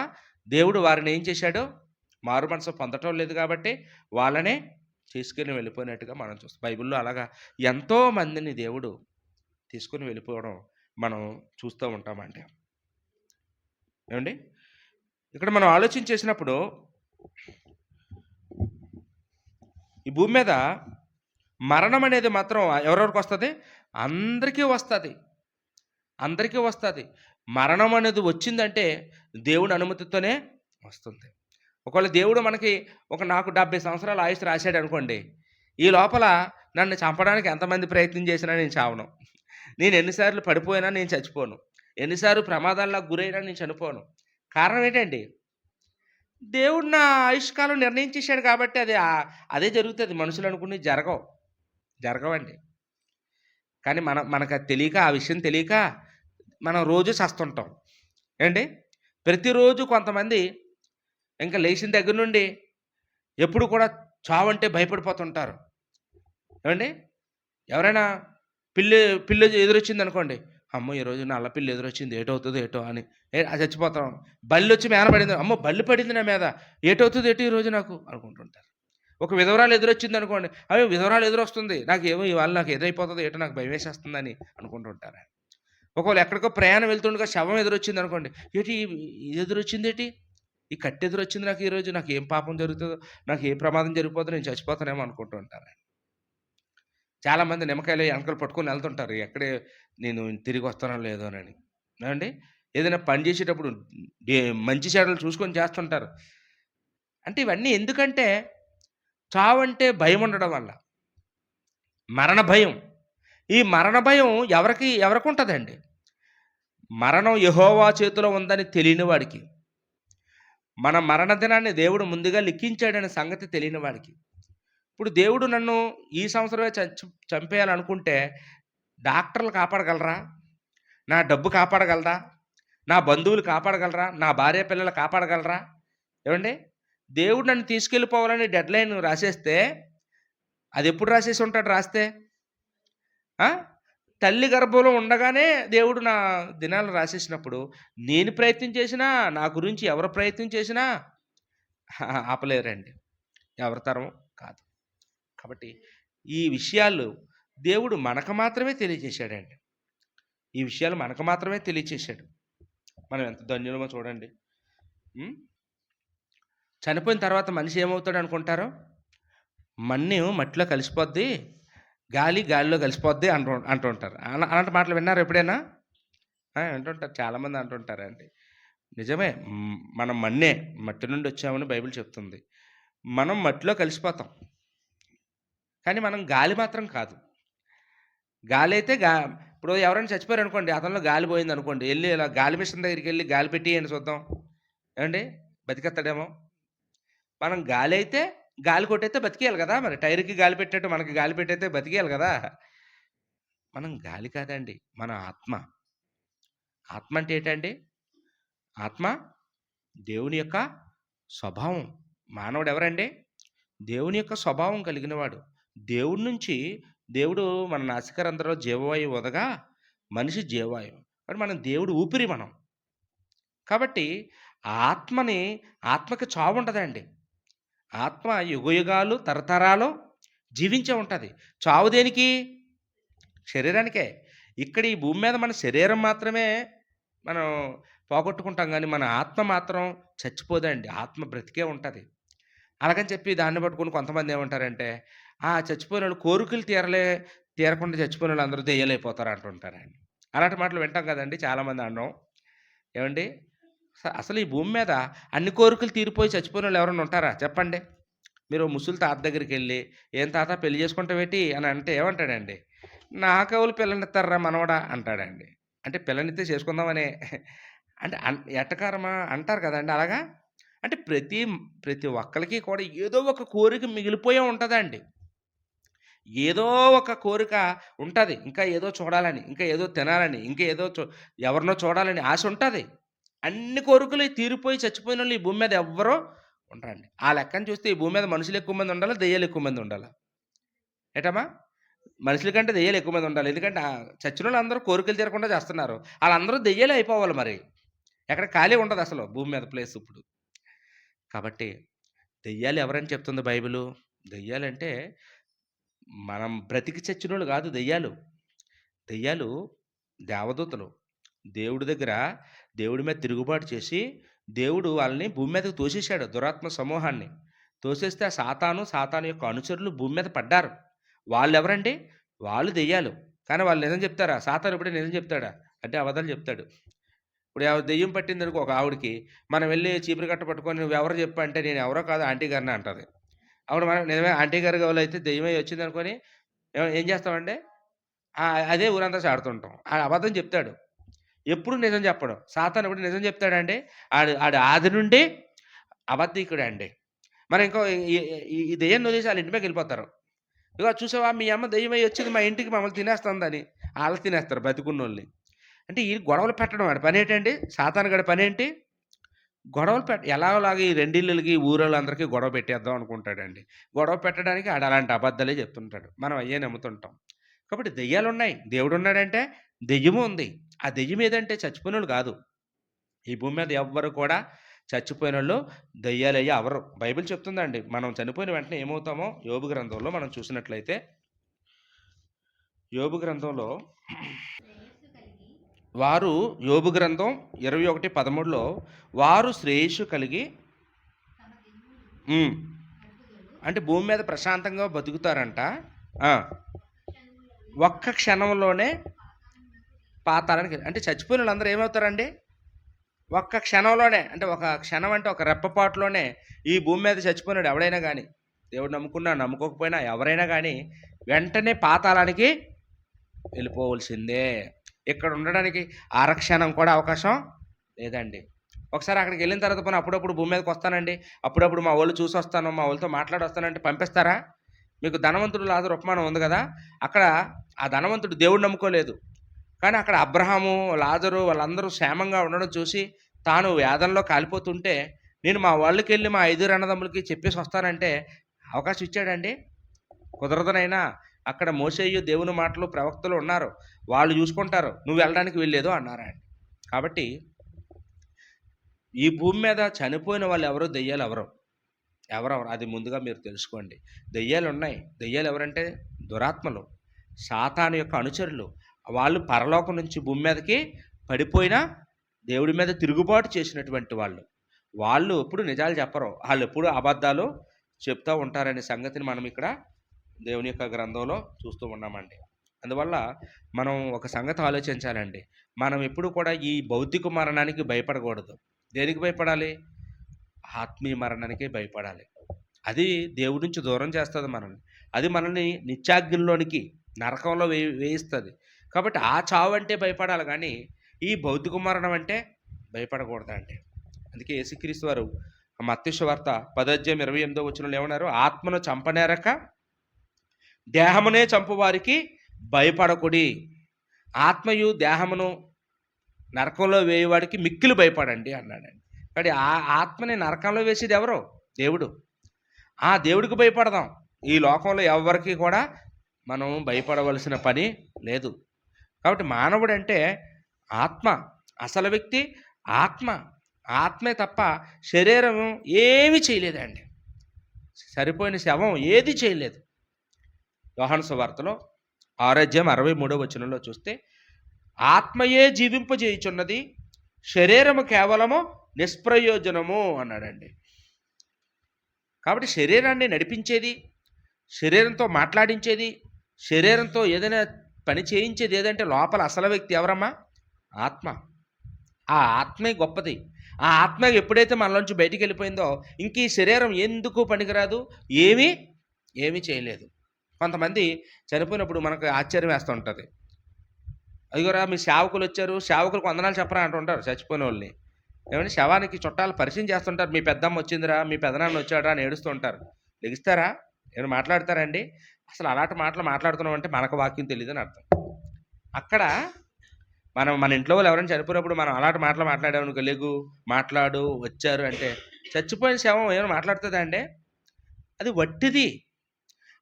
దేవుడు వారిని ఏం చేశాడు? మారు మనసు పొందటం లేదు కాబట్టి వాళ్ళనే తీసుకుని వెళ్ళిపోయినట్టుగా మనం చూస్తాం. బైబిల్లో అలాగా ఎంతో మందిని దేవుడు తీసుకుని వెళ్ళిపోవడం మనం చూస్తూ ఉంటామండి. ఏమండి? ఇక్కడ మనం ఆలోచన చేసినప్పుడు ఈ భూమి మీద మరణం అనేది మాత్రం ఎవరెవరికి వస్తుంది? అందరికీ వస్తుంది. అందరికీ వస్తుంది. మరణం అనేది వచ్చిందంటే దేవుని అనుమతితోనే వస్తుంది. ఒకవేళ దేవుడు మనకి నాకు 70 సంవత్సరాల ఆయుస్సు రాశాడనుకోండి, ఈ లోపల నన్ను చంపడానికి ఎంతమంది ప్రయత్నం చేసినా నేను చావను. నేను ఎన్ని సార్లు పడిపోయినా నేను చచ్చిపోను. ఎన్నిసార్లు ప్రమాదాలకు గురైనా నేను చనిపోను. కారణం ఏంటండి? దేవుడు నా ఆయుష్కాలం నిర్ణయించేసాడు కాబట్టి అదే జరుగుతది. మనుషులు అనుకున్నయి జరగవండి. కానీ మనకది తెలియక, ఆ విషయం తెలియక మనం రోజు చస్తుంటాం. ఏండి? ప్రతిరోజు కొంతమంది ఇంక లేచిన దగ్గర నుండి ఎప్పుడు కూడా చావంటే భయపడిపోతుంటారు. ఏవండి? ఎవరైనా పిల్లి ఎదురొచ్చిందనుకోండి, అమ్మో! ఈరోజు నల్ల పిల్లి ఎదురొచ్చింది ఏటవుతదో ఏటో అని చచ్చిపోతాం. బల్లొచ్చి మీద పడింది, అమ్మో! బల్లి పడింది నా మీద ఏటవుతదో ఏటో ఈరోజు నాకు అనుకుంటుంటారు. ఒక విధవరాలు ఎదురొచ్చిందనుకోండి, అయ్యో! విధవరాలు ఎదురొస్తుంది. నాకేమో ఇవాళ నాకు ఏదైపోతదో ఏటో నాకు భయమేసేస్తుందని అనుకుంటుంటారు. ఒకవేళ ఎక్కడికో ప్రయాణం వెళ్తుండగా శవం ఎదురొచ్చిందనుకోండి, ఏటి ఇది ఎదురొచ్చిందేటి? ఈ కత్తి ఎదురొచ్చింది నాకు ఈరోజు. నాకేం పాపం జరుగుతదో, నాకు ఏ ప్రమాదం జరిగిపోద్దో, నేను చచ్చిపోతానేమో అనుకుంటూ ఉంటారు. చాలామంది నిమ్మకాయలు ఎనకలు పట్టుకొని వెళ్తుంటారు. నేను తిరిగి వస్తానో లేదోనని. ఏవండి? ఏదైనా పని చేసేటప్పుడు మంచి చెడ్డలు చూసుకొని చేస్తుంటారు. అంటే ఇవన్నీ ఎందుకంటే చావంటే భయం ఉండడం వల్ల. మరణ భయం. ఈ మరణ భయం ఎవరికుంటదండి? మరణం యెహోవా చేతిలో ఉందని తెలియని వాడికి. మన మరణ దినాన్ని దేవుడు ముందుగా లిఖించాడనే సంగతి తెలియని వాడికి. ఇప్పుడు దేవుడు నన్ను ఈ సంవత్సరమే చంపేయాలనుకుంటే డాక్టర్లు కాపాడగలరా? నా డబ్బు కాపాడగలరా? నా బంధువులు కాపాడగలరా? నా భార్య పిల్లలు కాపాడగలరా? ఏవండి? దేవుడు నన్ను తీసుకెళ్ళిపోవాలని డెడ్‌లైన్ రాసేస్తే అదెప్పుడు రాసేసి ఉంటాడు రాస్తే? ఆ! తల్లి గర్భంలో ఉండగానే దేవుడు నా దినాలు రాసేసినప్పుడు, నేను ప్రయత్నం చేసినా, నా గురించి ఎవరు ప్రయత్నం చేసినా ఆపలేరండి. ఎవరి తరం కాదు. కాబట్టి ఈ విషయాలు దేవుడు మనకు మాత్రమే తెలియజేశాడండి. ఈ విషయాలు మనకు మాత్రమే తెలియచేశాడు. మనం ఎంత ధన్యులమో చూడండి. చనిపోయిన తర్వాత మనిషి ఏమవుతాడనుకుంటారు? మట్టిలో కలిసిపోద్ది, గాలిలో కలిసిపోద్ది అంటూ ఉంటారు. అలాంటి మాటలు విన్నారా ఎప్పుడైనా? వింటుంటారు. చాలామంది అంటుంటారండి. నిజమే. మనం మట్టి నుండి వచ్చామని బైబిల్ చెప్తుంది. మనం మట్టిలో కలిసిపోతాం. కానీ మనం గాలి మాత్రం కాదు. గాలైతే ఇప్పుడు ఎవరైనా చచ్చిపోయారనుకోండి, అతనిలో గాలి పోయిందనుకోండి, ఎళ్లి ఇలా గాలి మిషన్ దగ్గరికెళ్ళి గాలి పెట్టియండి చూద్దాం. ఏవండి? బతికేత్తాడేమో. మనం గాలైతే గాలి కొట్టయితే బతికేయాలి కదా! మరి టైర్‌కి గాలి పెట్టేట్టు మనకి గాలి పెట్టయితే బతికేయాలి కదా! మనం గాలి కాదండి. మన ఆత్మ. ఆత్మ అంటే ఏంటండి? ఆత్మ దేవుని యొక్క స్వభావం. మానవుడు ఎవరండి? దేవుని యొక్క స్వభావం కలిగినవాడు. దేవుడు మన నాసికారంధ్రంలో జీవవాయువు వదగా మనిషి జీవవాయువు. కాబట్టి మనం దేవుడు ఊపిరి మనం. కాబట్టి ఆత్మకి చావు ఉండదండి. ఆత్మ యుగయుగాలు తరతరాలు జీవించే ఉంటది. చావు దేనికి? శరీరానికే. ఇక్కడ ఈ భూమి మీద మన శరీరం మాత్రమే మనం పోగొట్టుకుంటాం గానీ, మన ఆత్మ మాత్రం చచ్చిపోదండి. ఆత్మ బ్రతికే ఉంటది. అలాగని చెప్పి దాన్ని పట్టుకొని కొంతమంది ఏమంటారంటే, చచ్చిపోయినోళ్ళు కోరికలు తీరకుండా చచ్చిపోయినోళ్ళు అందరూ దెయ్యాలైపోతారు అంటుంటారండి. అలాంటి మాటలు వింటాం కదండీ చాలామంది అనడం. ఏవండి? అసలు ఈ భూమి మీద అన్ని కోరికలు తీరిపోయి చచ్చిపోయినోళ్ళు ఎవరైనా ఉంటారా? చెప్పండి. మీరు ముసలి తాత దగ్గరికెళ్ళి, "ఏం తాత పెళ్లి చేసుకుంటావేటి?" అని అంటే ఏమంటాడండి? "నాకెవలు పిల్లనిత్తార్రా మనవడా" అంటాడండి. అంటే పిల్లనిత్తే చేసుకుందామనే అంటే ఎటకారమా అంటారు కదండీ అలాగా. అంటే ప్రతి ఒక్కళ్ళకి కూడా ఏదో ఒక కోరిక మిగిలిపోయే ఉంటదండి. ఏదో ఒక కోరిక ఉంటది. ఇంకా ఏదో చూడాలని, ఇంకా ఏదో తినాలని, ఇంకా ఏదో ఎవరినో చూడాలని ఆశ ఉంటది. అన్ని కోరికలు తీరిపోయి చచ్చిపోయినోళ్ళు ఈ భూమి మీద ఎవ్వరూ ఉండరండి. ఆ లెక్కన చూస్తే ఈ భూమి మీద మనుషులు ఎక్కువ మంది ఉండాలా? దెయ్యాలు ఎక్కువ మంది ఉండాలా? ఏటమ్మా? మనుషుల కంటే దెయ్యాలు ఎక్కువ మంది ఉండాలి. ఎందుకంటే చచ్చినోళ్ళు అందరూ కోరికలు తీరకుండా చేస్తున్నారు. ఆళ్ళందరూ దెయ్యాలే అయిపోవాలి మరి. ఎక్కడ ఖాళీ ఉండదసలు భూమి మీద ప్లేస్ ఇప్పుడు. కాబట్టి దెయ్యాలు ఎవరని చెప్తుంది బైబిలు? దెయ్యాలంటే మనం బ్రతికి చచ్చినోళ్ళు కాదు దెయ్యాలు. దెయ్యాలు దేవదూతలు. దేవుడి మీద తిరుగుబాటు చేసి, దేవుడు వాళ్ళని భూమి మీదకి తోసేసాడు దురాత్మ సమూహాన్ని. తోసేస్తే ఆ సాతాను యొక్క అనుచరులు భూమి మీద పడ్డారు. వాళ్ళెవరండి? వాళ్ళు దెయ్యాలు. కానీ వాళ్ళు నిజం చెప్తారా? సాతాను ఎప్పుడైనా నిజం చెప్తాడా? అంటే అబద్ధాలు చెప్తాడు. ఇప్పుడు దెయ్యం పట్టిందనుకో ఒక ఆవిడకి, మనం వెళ్లి చీపురు కట్ట పట్టుకొని "నువ్వెవరో చెప్పు" అంటే నేను ఎవరో కాదు ఆంటీ గారిని అంటది. అప్పుడు మనం నిజమే ఆంటీ గారు అయితే దెయ్యమై వచ్చిందనుకోని ఏం చేస్తామంటే అదే ఊరంతా చాడుతుంటాం. ఆడు అబద్ధం చెప్తాడు. ఎప్పుడు నిజం చెప్పడు. సాతాను ఎప్పుడు నిజం చెప్తాడండి. ఆడు ఆది నుండి అబద్ధికుడే. మనం ఇంకో ఈ ఈ ఈ దెయ్యాన్ని వదిలేసి ఆళ్ళ ఇంటి మీదకెళ్ళిపోతారు. "ఇగో చూసావా మీ అమ్మ దెయ్యమై వచ్చింది మా ఇంటికి మమ్మల్ని తినేస్తుందని." ఆళ్ళు తినేస్తారు బతికున్నోళ్ళని. అంటే ఈ గొడవలు పెట్టడం ఆడి పనేంటండి? సాతాను గాడి పనేంటి? గొడవలు ఎలాగోలాగా ఈ రెండిళ్ళకి, ఊరోళ్ళందరికీ గొడవ పెట్టేద్దాం అనుకుంటాడండి. గొడవ పెట్టడానికి ఆడు అలాంటి అబద్ధాలే చెప్తుంటాడు. మనం అయ్యే నమ్ముతుంటాం. కాబట్టి దెయ్యాలున్నాయి. దేవుడున్నాడంటే దెయ్యము ఉంది. ఆ దెయ్యం ఏదంటే చచ్చిపోయినోళ్ళు గాదు. ఈ భూమి మీద ఎవ్వరు కూడా చచ్చిపోయినోళ్ళు దెయ్యాలయ్యి అవ్వరు. బైబిల్ చెప్తుందండి. మనం చనిపోయిన వెంటనే ఏమవుతామో యోబు గ్రంథంలో మనం చూసినట్లయితే, యోబు గ్రంథంలో వారు యోబు గ్రంథం 21:13లో వారు శ్రేయస్సు కలిగి హ్మ్. అంటే భూమి మీద ప్రశాంతంగా బతుకుతారంట. ఆ! ఒక్క క్షణంలోనే పాతాళానికి అంటే చచ్చిపోయినోళ్ళందరూ ఏమవుతారండి? ఒక్క క్షణంలోనే అంటే ఒక క్షణం అంటే ఒక రెప్పపాటులోనే ఈ భూమి మీద చచ్చిపోయినోడు ఎవడైనా గాని, దేవుడు నమ్ముకున్నా, నమ్ముకోకపోయినా ఎవరైనా గాని వెంటనే పాతాళానికి వెళ్ళిపోవలసిందే. ఇక్కడ ఉండడానికి అరక్షణం కూడా అవకాశం లేదండి. ఒకసారి అక్కడికెళ్ళిన తర్వాత పోనీ అప్పుడప్పుడు భూమి మీదకొస్తానండి. అప్పుడప్పుడు మా వోళ్ళు చూసొస్తాను, మా వోళ్ళతో మాట్లాడొస్తానంటే పంపిస్తారా? మీకు ధనవంతుడు లాజరు ఉపమానం ఉంది గదా! అక్కడ ఆ ధనవంతుడు దేవుడిని నమ్ముకోలేదు. కానీ అక్కడ అబ్రహాము, లాజరు వాళ్ళందరూ క్షేమంగా ఉండడం చూసి తాను వేదనలో కాలిపోతుంటే, నేను మా వాళ్ళకెళ్ళి మా 5 అన్నదమ్ములకి చెప్పేసొస్తానంటే అవకాశం ఇచ్చాడండి? కుదరదునైనా. అక్కడ మోషేయు దేవుని మాటలు ప్రవక్తలు ఉన్నారు. వాళ్ళు చూసుకుంటారు. నువ్వు వెళ్ళడానికి వీల్లేదు అన్నారాయన. కాబట్టి ఈ భూమి మీద చనిపోయిన వాళ్ళెవరు దెయ్యాలెవరు? ఎవరెవరు? అది ముందుగా మీరు తెలుసుకోండి. దెయ్యాలున్నాయి. దెయ్యాలెవరంటే దురాత్మలు. సాతాను యొక్క అనుచరులు. వాళ్ళు పరలోకం నుంచి భూమి మీదకి పడిపోయిన దేవుడి మీద తిరుగుబాటు చేసినటువంటి వాళ్ళు. వాళ్ళు ఎప్పుడు నిజాలు చెప్పరు. ఆళ్ళెప్పుడు అబద్ధాలు చెప్తా ఉంటారనే సంగతిని మనం ఇక్కడ దేవుని యొక్క గ్రంథంలో చూస్తూ ఉన్నామండి. అందువల్ల మనం ఒక సంగతి ఆలోచించాలండి. మనం ఎప్పుడు కూడా ఈ భౌతిక మరణానికి భయపడకూడదు. దేనికి భయపడాలి? ఆత్మీయ మరణానికే భయపడాలి. అది దేవుడి నుంచి దూరం చేస్తది మనల్ని. అది మనల్ని నిత్యాగ్నిలోనికి, నరకంలో వేయిస్తది. కాబట్టి ఆ చావంటే భయపడాలి గానీ, ఈ భౌతిక మరణం అంటే భయపడకూడదండి. అందుకే యేసుక్రీస్తు వారు మత్తయి సువార్త 10:28 ఏమన్నారు? ఆత్మను చంపనేరక దేహమునే చంపువారికి భయపడకుడి. ఆత్మయు దేహమును నరకంలో వేయువాడికి మిక్కిలి భయపడండి అన్నాడండి. కాబట్టి ఆ ఆత్మని నరకంలో వేసేది ఎవరు? దేవుడు. ఆ దేవుడికి భయపడదాం. ఈ లోకంలో ఎవ్వరికీ కూడా మనం భయపడవలసిన పని లేదు. కాబట్టి మానవుడంటే ఆత్మ. అసలు వ్యక్తి ఆత్మ. ఆత్మే తప్ప శరీరం ఏమీ చేయలేదండి. సరిపోయిన శవం ఏది చేయలేదు. యోహాను సువార్తలో 6:63 చూస్తే ఆత్మయే జీవింపజేయుచున్నది, శరీరము కేవలము నిష్ప్రయోజనము అన్నాడండి. కాబట్టి శరీరాన్ని నడిపించేది, శరీరంతో మాట్లాడించేది, శరీరంతో ఏదైనా పని చేయించేది ఏదంటే లోపల అసలు వ్యక్తి ఎవరమ్మా? ఆత్మ. ఆ ఆత్మే గొప్పది. ఆ ఆత్మ ఎప్పుడైతే మనలోంచి బయటికి వెళ్ళిపోయిందో ఇంక ఈ శరీరం ఎందుకు పనికిరాదు, ఏమీ చేయలేదు. కొంతమంది చనిపోయినప్పుడు మనకు ఆశ్చర్యం వేస్తూ ఉంటుంది. అయ్యోరా మీ సేవకులు వచ్చారు, సేవకులకు వందనాలు చెప్పరా అంటుంటారు చచ్చిపోయిన వాళ్ళని. ఏమంటే శవానికి చుట్టాలు పరిచయం చేస్తుంటారు. మీ పెద్దమ్మ వచ్చిందిరా, మీ పెదనాన్న వచ్చాడా అని ఏడుస్తూ ఉంటారు. లెగిస్తారా? ఏమైనా మాట్లాడతారండి? అసలు అలాంటి మాటలు మాట్లాడుతున్నాం అంటే మనకు వాక్యం తెలియదని అర్థం. అక్కడ మన ఇంట్లో వాళ్ళు ఎవరైనా చనిపోయినప్పుడు మనం అలాంటి మాటలు మాట్లాడామనుకో, లెగు, మాట్లాడు, వచ్చారు అంటే చచ్చిపోయిన శవం ఏమైనా మాట్లాడుతుందా అండి? అది వట్టిది.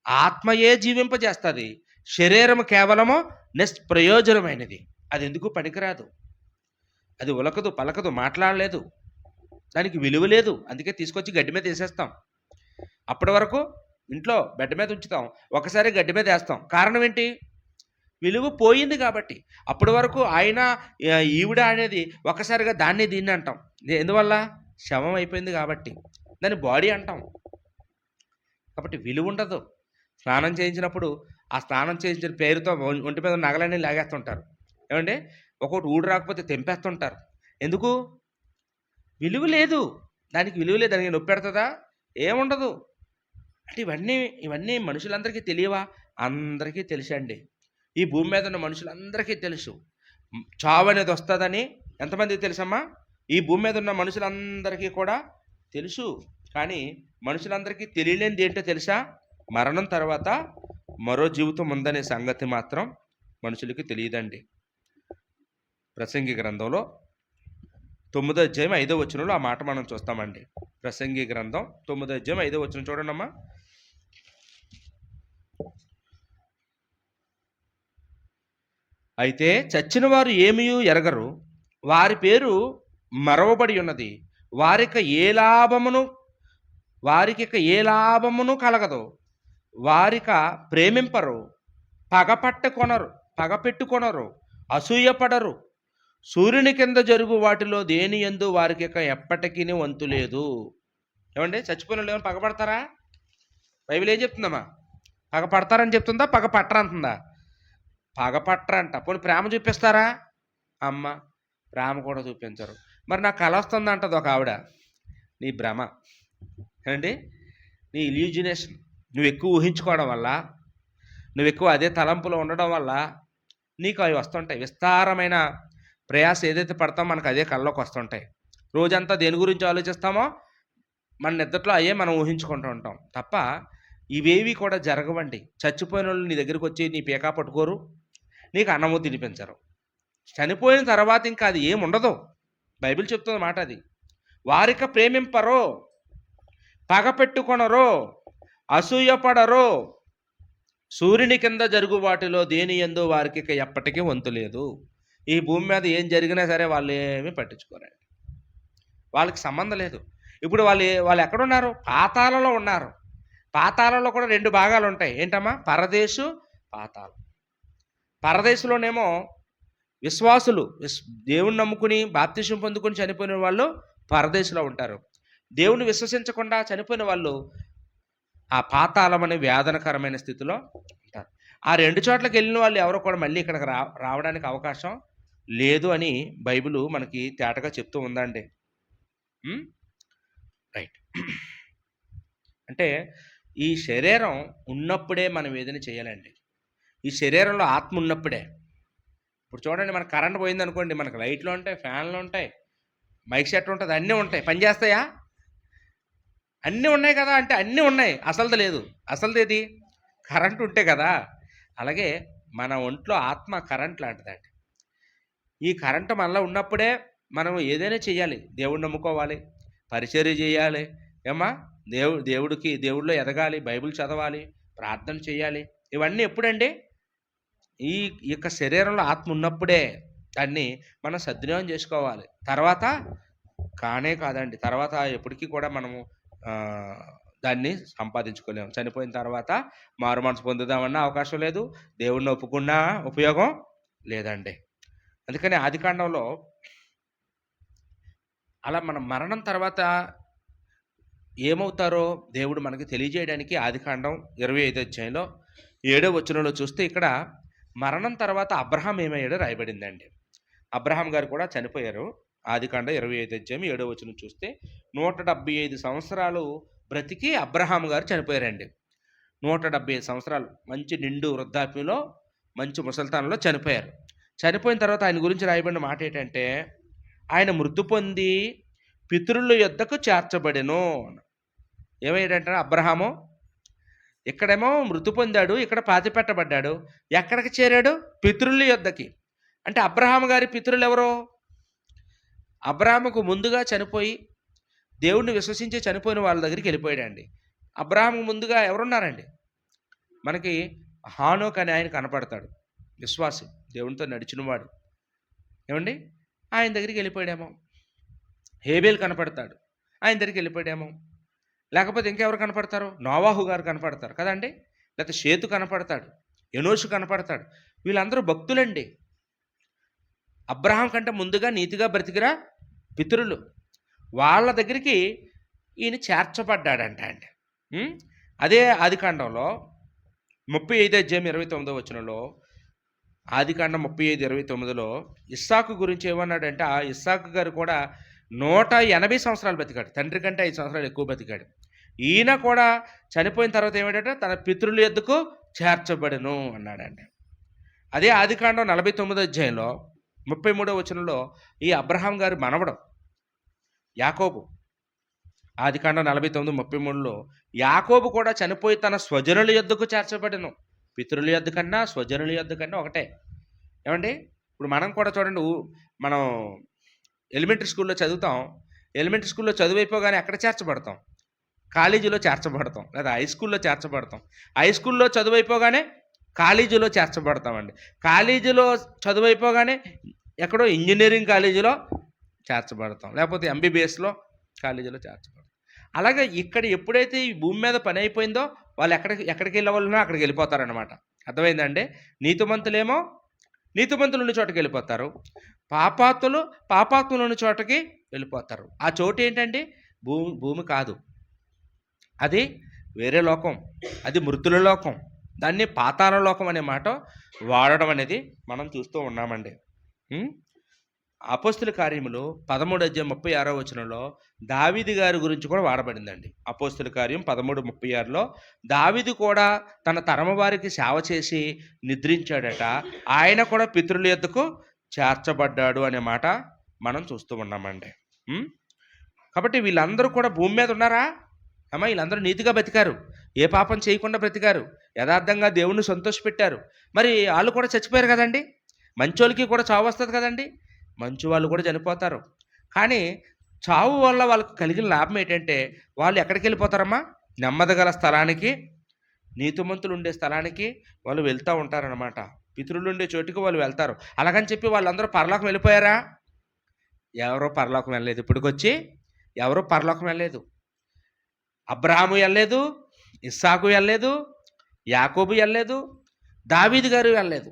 ఆత్మయే జీవింపజేస్తుంది. శరీరము కేవలము నిష్ప్రయోజనమైనది. అది ఎందుకు పనికిరాదు. అది ఉలకదు, పలకదు, మాట్లాడలేదు. దానికి విలువ లేదు. అందుకే తీసుకొచ్చి గడ్డి మీద వేసేస్తాం. అప్పటి వరకు ఇంట్లో బెడ్ మీద ఉంచుతాం. ఒకసారి గడ్డి మీద వేస్తాం. కారణం ఏంటి? విలువ పోయింది కాబట్టి. అప్పటి వరకు ఆయన, ఈవిడ అనేది ఒక్కసారిగా దాన్ని దీన్ని అంటాం. ఎందువల్ల? శవం అయిపోయింది కాబట్టి. దాన్ని బాడీ అంటాం. కాబట్టి విలువ ఉండదు. స్నానం చేయించినప్పుడు ఆ స్నానం చేయించిన పేరుతో ఒంటి మీద నగలన్నీ లాగేస్తుంటారు. ఏమండి? ఒక్కోటి ఊడు రాకపోతే తెంపేస్తుంటారు. ఎందుకు? విలువ లేదు. దానికి విలువ లేదు. దానికి నొప్పి పెడుతుందా? ఏముండదు. అంటే ఇవన్నీ మనుషులందరికీ తెలియవా? అందరికీ తెలుసండి. ఈ భూమి మీద ఉన్న మనుషులందరికీ తెలుసు. చావు అనేది వస్తుందని ఎంతమందికి తెలుసమ్మా? ఈ భూమి మీద ఉన్న మనుషులందరికీ కూడా తెలుసు. కానీ మనుషులందరికీ తెలియలేనిది ఏంటో తెలుసా? మరణం తర్వాత మరో జీవితం ఉందనే సంగతి మాత్రం మనుషులకి తెలియదండి. ప్రసంగి గ్రంథంలో 9వ అధ్యాయం 5వ వచనంలో ఆ మాట మనం చూస్తామండి. ప్రసంగి గ్రంథం 9వ అధ్యాయం 5వ వచనం చూడండమ్మా. అయితే చచ్చిన వారు ఏమీయూ ఎరగరు, వారి పేరు మరవబడి ఉన్నది, వారికి ఇక ఏ లాభమును కలగదు, వారిక ప్రేమింపరు, పగపెట్టుకొనరు, అసూయపడరు, సూర్యుని కింద జరుగు వాటిలో దేని యందు వారికి ఇక ఎప్పటికీ వంతు లేదు. ఏమండి, చచ్చిపోయిన వాళ్ళు ఏమైనా పగపడతారా? బైబిల్ ఏం చెప్తుందమ్మా? పగపడతారని చెప్తుందా? పగపట్టరంటుందా? పగపట్టరంట. పోనీ ప్రేమ చూపిస్తారా? అమ్మ, ప్రేమ కూడా చూపించరు. మరి నాకు కళ వస్తుంది అంటది ఒక ఆవిడ. నీ భ్రమ ఏమండి, నీ ఇల్యూజినేషన్. నువ్వు ఎక్కువ ఊహించుకోవడం వల్ల, నువ్వు ఎక్కువ అదే తలంపులో ఉండడం వల్ల నీకు అవి వస్తుంటాయి. విస్తారమైన ప్రయాస ఏదైతే పడతామో మనకు అదే కళ్ళలోకి వస్తుంటాయి. రోజంతా దేని గురించి ఆలోచిస్తామో మన నిద్రలో అయ్యే మనం ఊహించుకుంటూ ఉంటాం తప్ప ఇవేవి కూడా జరగవండి. చచ్చిపోయిన వాళ్ళు నీ దగ్గరికి వచ్చి నీ పేకా పట్టుకోరు, నీకు అన్నము తినిపించరు. చనిపోయిన తర్వాత ఇంకా అది ఏముండదు. బైబిల్ చెప్తున్న మాట అది. వారిక ప్రేమింపరో, పగపెట్టుకొనరో, అసూయపడరో, సూర్యుని కింద జరుగు వాటిలో దేని యందు వారికి ఇక ఎప్పటికీ వంతు లేదు. ఈ భూమి మీద ఏం జరిగినా సరే వాళ్ళు ఏమీ పట్టించుకోరండి. వాళ్ళకి సంబంధం లేదు. ఇప్పుడు వాళ్ళు ఎక్కడున్నారు? పాతాళంలో ఉన్నారు. పాతాళంలో కూడా 2 భాగాలు ఉంటాయి. ఏంటమ్మా? పరదేశు, పాతాళం. పరదేశంలోనేమో విశ్వాసులు, దేవుణ్ణి నమ్ముకుని బాప్తిసం పొందుకుని చనిపోయిన వాళ్ళు పరదేశంలో ఉంటారు. దేవుణ్ణి విశ్వసించకుండా చనిపోయిన వాళ్ళు ఆ పాతాళం అనే వేదనకరమైన స్థితిలో ఉంటారు. ఆ 2 చోట్లకి వెళ్ళిన వాళ్ళు ఎవరో కూడా మళ్ళీ ఇక్కడికి రావడానికి అవకాశం లేదు అని బైబిల్ మనకి తేటగా చెప్తూ ఉందండి. రైట్. అంటే ఈ శరీరం ఉన్నప్పుడే మనం ఏదైనా చేయాలండి. ఈ శరీరంలో ఆత్మ ఉన్నప్పుడే. ఇప్పుడు చూడండి, మనకు కరెంట్ పోయింది అనుకోండి, మనకు లైట్లు ఉంటాయి, ఫ్యాన్లు ఉంటాయి, మైక్ సెట్ ఉంటుంది, అన్నీ ఉంటాయి. పని చేస్తాయా? అన్నీ ఉన్నాయి కదా అంటే అన్నీ ఉన్నాయి. అసలుది లేదు. అసలుది ఏది? కరెంట్ ఉంటే కదా. అలాగే మన ఒంట్లో ఆత్మ కరెంట్ లాంటిదండి. ఈ కరెంటు మనలో ఉన్నప్పుడే మనం ఏదైనా చేయాలి. దేవుడిని నమ్ముకోవాలి, పరిచర్య చేయాలి, ఏమ్మా, దేవుడిలో ఎదగాలి, బైబిల్ చదవాలి, ప్రార్థన చేయాలి. ఇవన్నీ ఎప్పుడండి? ఈ యొక్క శరీరంలో ఆత్మ ఉన్నప్పుడే దాన్ని మనం సద్వినియోగం చేసుకోవాలి. తర్వాత కానే కాదండి. తర్వాత ఎప్పటికీ కూడా మనము దాన్ని సంపాదించుకోలేము. చనిపోయిన తర్వాత మారు మనసు పొందుదామన్నా అవకాశం లేదు, దేవుడిని ఒప్పుకున్నా ఉపయోగం లేదండి. అందుకని ఆదికాండంలో అలా మనం మరణం తర్వాత ఏమవుతారో దేవుడు మనకి తెలియజేయడానికి ఆదికాండం 25వ అధ్యాయంలో 7వ వచనంలో చూస్తే ఇక్కడ మరణం తర్వాత అబ్రహాం ఏమయ్యాడో రాయబడిందండి. అబ్రహాం గారు కూడా చనిపోయారు. ఆదికాండం 25వ అధ్యాయం 7వ వచనం చూస్తే 175 సంవత్సరాలు బ్రతికి అబ్రహాం గారు చనిపోయారండి. 175 సంవత్సరాలు మంచి నిండు వృద్ధాప్యంలో, మంచి ముసలితనంలో చనిపోయారు. చనిపోయిన తర్వాత ఆయన గురించి రాయబడిన మాట ఏంటంటే, ఆయన మృతి పొంది పితరుల యొద్దకు చేర్చబడెను. ఏమయ్యాడంటే అబ్రహాము ఇక్కడేమో మృతి పొందాడు, ఇక్కడ పాతిపెట్టబడ్డాడు. ఎక్కడికి చేరాడు? పితరుల యొద్దకి. అంటే అబ్రహాము గారి పితరులు ఎవరు? అబ్రహాముకు ముందుగా చనిపోయి దేవుణ్ణి విశ్వసించి చనిపోయిన వాళ్ళ దగ్గరికి వెళ్ళిపోయాడండి. అబ్రహాము ముందుగా ఎవరున్నారండి? మనకి హానోక్ అనే ఆయన కనపడతాడు, విశ్వాసి, దేవునితో నడిచినవాడు. ఏమండి, ఆయన దగ్గరికి వెళ్ళిపోయాడేమో. హేబేల్ కనపడతాడు, ఆయన దగ్గరికి వెళ్ళిపోయాడేమో. లేకపోతే ఇంకెవరు కనపడతారు? నోవాహు గారు కనపడతారు కదండి. లేకపోతే షేతు కనపడతాడు, ఎనోషు కనపడతాడు. వీళ్ళందరూ భక్తులండి. అబ్రహాం కంటే ముందుగా నీతిగా బ్రతికిరా పితరులు, వాళ్ళ దగ్గరికి ఈయన చేర్చబడ్డాడంట అండి. అదే ఆదికాండంలో 35వ అధ్యాయం 29వ వచనంలో ఆదికాండం 35:29లో ఇస్సాకు గురించి ఏమన్నాడంటే, ఆ ఇస్సాకు గారు కూడా 180 సంవత్సరాలు బతికాడు. తండ్రి కంటే 5 సంవత్సరాలు ఎక్కువ బతికాడు. ఈయన కూడా చనిపోయిన తర్వాత ఏమిటంటే తన పితరుల యొద్దకు చేర్చబడెను అన్నాడండి. అదే ఆదికాండం 49 అధ్యాయంలో 33 వచనంలో ఈ అబ్రహాం గారి మనవడు యాకోబు, ఆదికాండం 49:33లో యాకోబు కూడా చనిపోయి తన స్వజనుల యొద్దకు చేర్చబడెను. పితరుల యొద్ద కన్నా స్వజనుల యొద్ద కన్నా ఒకటే. ఏమండి, ఇప్పుడు మనం కూడా చూడండి, మనం ఎలిమెంటరీ స్కూల్లో చదువుతాం. ఎలిమెంటరీ స్కూల్లో చదువైపోగానే ఎక్కడ చేర్చబడతాం? కాలేజీలో చేర్చబడతాం, లేదా హై స్కూల్లో చేర్చబడతాం. హై స్కూల్లో చదువైపోగానే కాలేజీలో చేర్చబడతామండి. కాలేజీలో చదువైపోగానే ఎక్కడో ఇంజనీరింగ్ కాలేజీలో చేర్చబడతాం, లేకపోతే ఎంబీబీఎస్లో కాలేజీలో చేర్చబడతాం. అలాగే ఇక్కడ ఎప్పుడైతే ఈ భూమి మీద పని అయిపోయిందో వాళ్ళు ఎక్కడికి వెళ్ళవలనో అక్కడికి వెళ్ళిపోతారనమాట. అర్థమైందండి? నీతిమంతులేమో నీతిమంతులు ఉన్న చోటకి వెళ్ళిపోతారు, పాపాత్ములు ఉన్న చోటకి వెళ్ళిపోతారు. ఆ చోటు ఏంటండి? భూమి కాదు, అది వేరే లోకం, అది మృతుల లోకం. దాన్ని పాతాళ లోకం అనే మాట వాడడం అనేది మనం చూస్తూ ఉన్నామండి. అపోస్తుల కార్యములు 13:36 వచనంలో దావీదు గారి గురించి కూడా వాడబడిందండి. అపోస్తుల కార్యం 13:36లో దావీదు కూడా తన తరమ వారికి సేవ చేసి నిద్రించాడట, ఆయన కూడా పితరుల యొద్దకు చేర్చబడ్డాడు అనే మాట మనం చూస్తూ ఉన్నామండి. కాబట్టి వీళ్ళందరూ కూడా భూమి మీద ఉన్నారా? అమ్మ, వీళ్ళందరూ నీతిగా బతికారు, ఏ పాపం చేయకుండా బ్రతికారు, యథార్థంగా దేవుణ్ణి సంతోషపెట్టారు. మరి వాళ్ళు కూడా చచ్చిపోయారు కదండి. మంచోళ్ళకి కూడా చావు వస్తుంది కదండి. మంచి వాళ్ళు కూడా చనిపోతారు. కానీ చావు వల్ల వాళ్ళకు కలిగిన లాభం ఏంటంటే వాళ్ళు ఎక్కడికి వెళ్ళిపోతారమ్మా? నెమ్మదిగల స్థలానికి, నీతిమంతులు ఉండే స్థలానికి వాళ్ళు వెళ్తూ ఉంటారనమాట. పితరులు ఉండే చోటుకి వాళ్ళు వెళ్తారు. అలాగని చెప్పి వాళ్ళందరూ పరలోకం వెళ్ళిపోయారా? ఎవరో పరలోకం వెళ్ళలేదు. ఇప్పటికొచ్చి ఎవరో పరలోకం వెళ్ళలేదు. అబ్రహాము వెళ్ళలేదు, ఇస్సాకు వెళ్ళలేదు, యాకోబు వెళ్ళలేదు, దావీదు గారు వెళ్ళలేదు.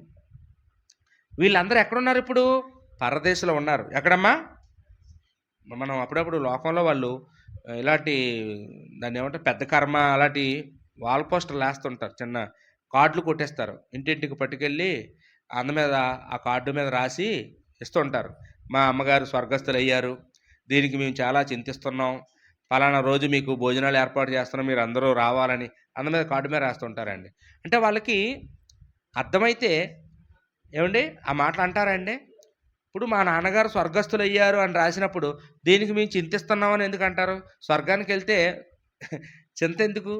వీళ్ళందరూ ఎక్కడున్నారు? ఇప్పుడు పరదేశంలో ఉన్నారు. ఎక్కడమ్మా? మనం అప్పుడప్పుడు లోకంలో వాళ్ళు ఇలాంటి దాన్ని ఏమంటారు, పెద్ద కర్మ అలాంటి వాల్ పోస్టర్లు వేస్తుంటారు, చిన్న కార్డులు కొట్టేస్తారు, ఇంటింటికి పట్టుకెళ్ళి అంద మీద ఆ కార్డు మీద రాసి ఇస్తుంటారు. మా అమ్మగారు స్వర్గస్థులు అయ్యారు, దీనికి మేము చాలా చింతిస్తున్నాం, పలానా రోజు మీకు భోజనాలు ఏర్పాటు చేస్తున్నాం, మీరు అందరూ రావాలని అంద మీద కార్డు మీద రాస్తుంటారండి. అంటే వాళ్ళకి అర్థమైతే ఏమండి ఆ మాటలు అంటారండి. ఇప్పుడు మా నాన్నగారు స్వర్గస్థులు అయ్యారు అని రాసినప్పుడు దీనికి మేము చింతిస్తున్నామని ఎందుకు అంటారు? స్వర్గానికి వెళ్తే చింత ఎందుకు?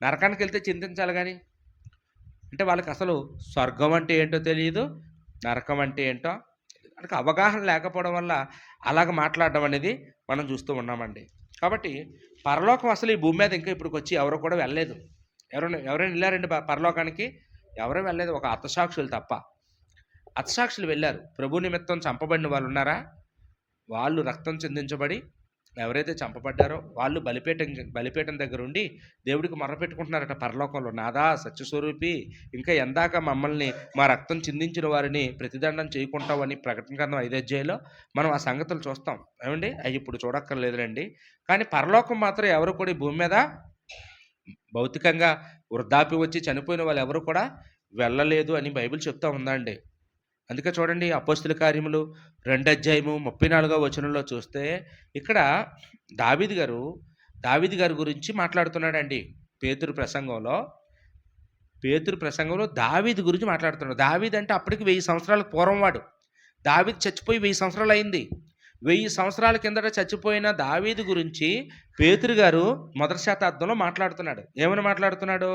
నరకానికి వెళ్తే చింతించాలి కానీ. అంటే వాళ్ళకి అసలు స్వర్గం అంటే ఏంటో తెలియదు, నరకం అంటే ఏంటో వాళ్ళకి అవగాహన లేకపోవడం వల్ల అలాగ మాట్లాడడం అనేది మనం చూస్తూ ఉన్నామండి. కాబట్టి పరలోకం అసలు ఈ భూమి మీద ఇంకా ఇప్పటికి వచ్చి ఎవరు కూడా వెళ్ళలేదు. ఎవరైనా వెళ్ళారండి పరలోకానికి? ఎవరూ వెళ్ళలేదు, ఒక హతసాక్షులు తప్ప. హతసాక్షులు వెళ్ళారు. ప్రభు నిమిత్తం చంపబడిన వాళ్ళు ఉన్నారా? వాళ్ళు రక్తం చిందించబడి ఎవరైతే చంపబడ్డారో వాళ్ళు బలిపీఠం దగ్గర ఉండి దేవుడికి మొరపెట్టుకుంటున్నారట పరలోకంలో, నాదా సత్యస్వరూపి, ఇంకా ఎందాక మమ్మల్ని మా రక్తం చిందించిన వారిని ప్రతిదండం చేయకుంటామని ప్రకటన గ్రంథం 5వ అధ్యాయంలో మనం ఆ సంగతులు చూస్తాం. ఏమండి, అవి ఇప్పుడు చూడక్కర్లేదులేండి. కానీ పరలోకం మాత్రం ఎవరు కూడా ఈ భూమి మీద భౌతికంగా వృద్ధాప్యం వచ్చి చనిపోయిన వాళ్ళు ఎవరు కూడా వెళ్ళలేదు అని బైబిల్ చెప్తా ఉందండి. అందుకే చూడండి, అపోస్తుల కార్యములు 2వ అధ్యాయము 34వ వచనంలో చూస్తే ఇక్కడ దావీదు గారి గురించి మాట్లాడుతున్నాడండి. పేతురు ప్రసంగంలో దావీదు గురించి మాట్లాడుతున్నాడు. దావీదు అంటే అప్పటికి 1000 సంవత్సరాలకు పూర్వం వాడు. దావీదు చచ్చిపోయి 1000 సంవత్సరాలు అయింది. 1000 సంవత్సరాల కిందట చచ్చిపోయిన దావీదు గురించి పేతురు గారు మొదటి శతాబ్దంలో మాట్లాడుతున్నాడు. ఏమని మాట్లాడుతున్నాడు?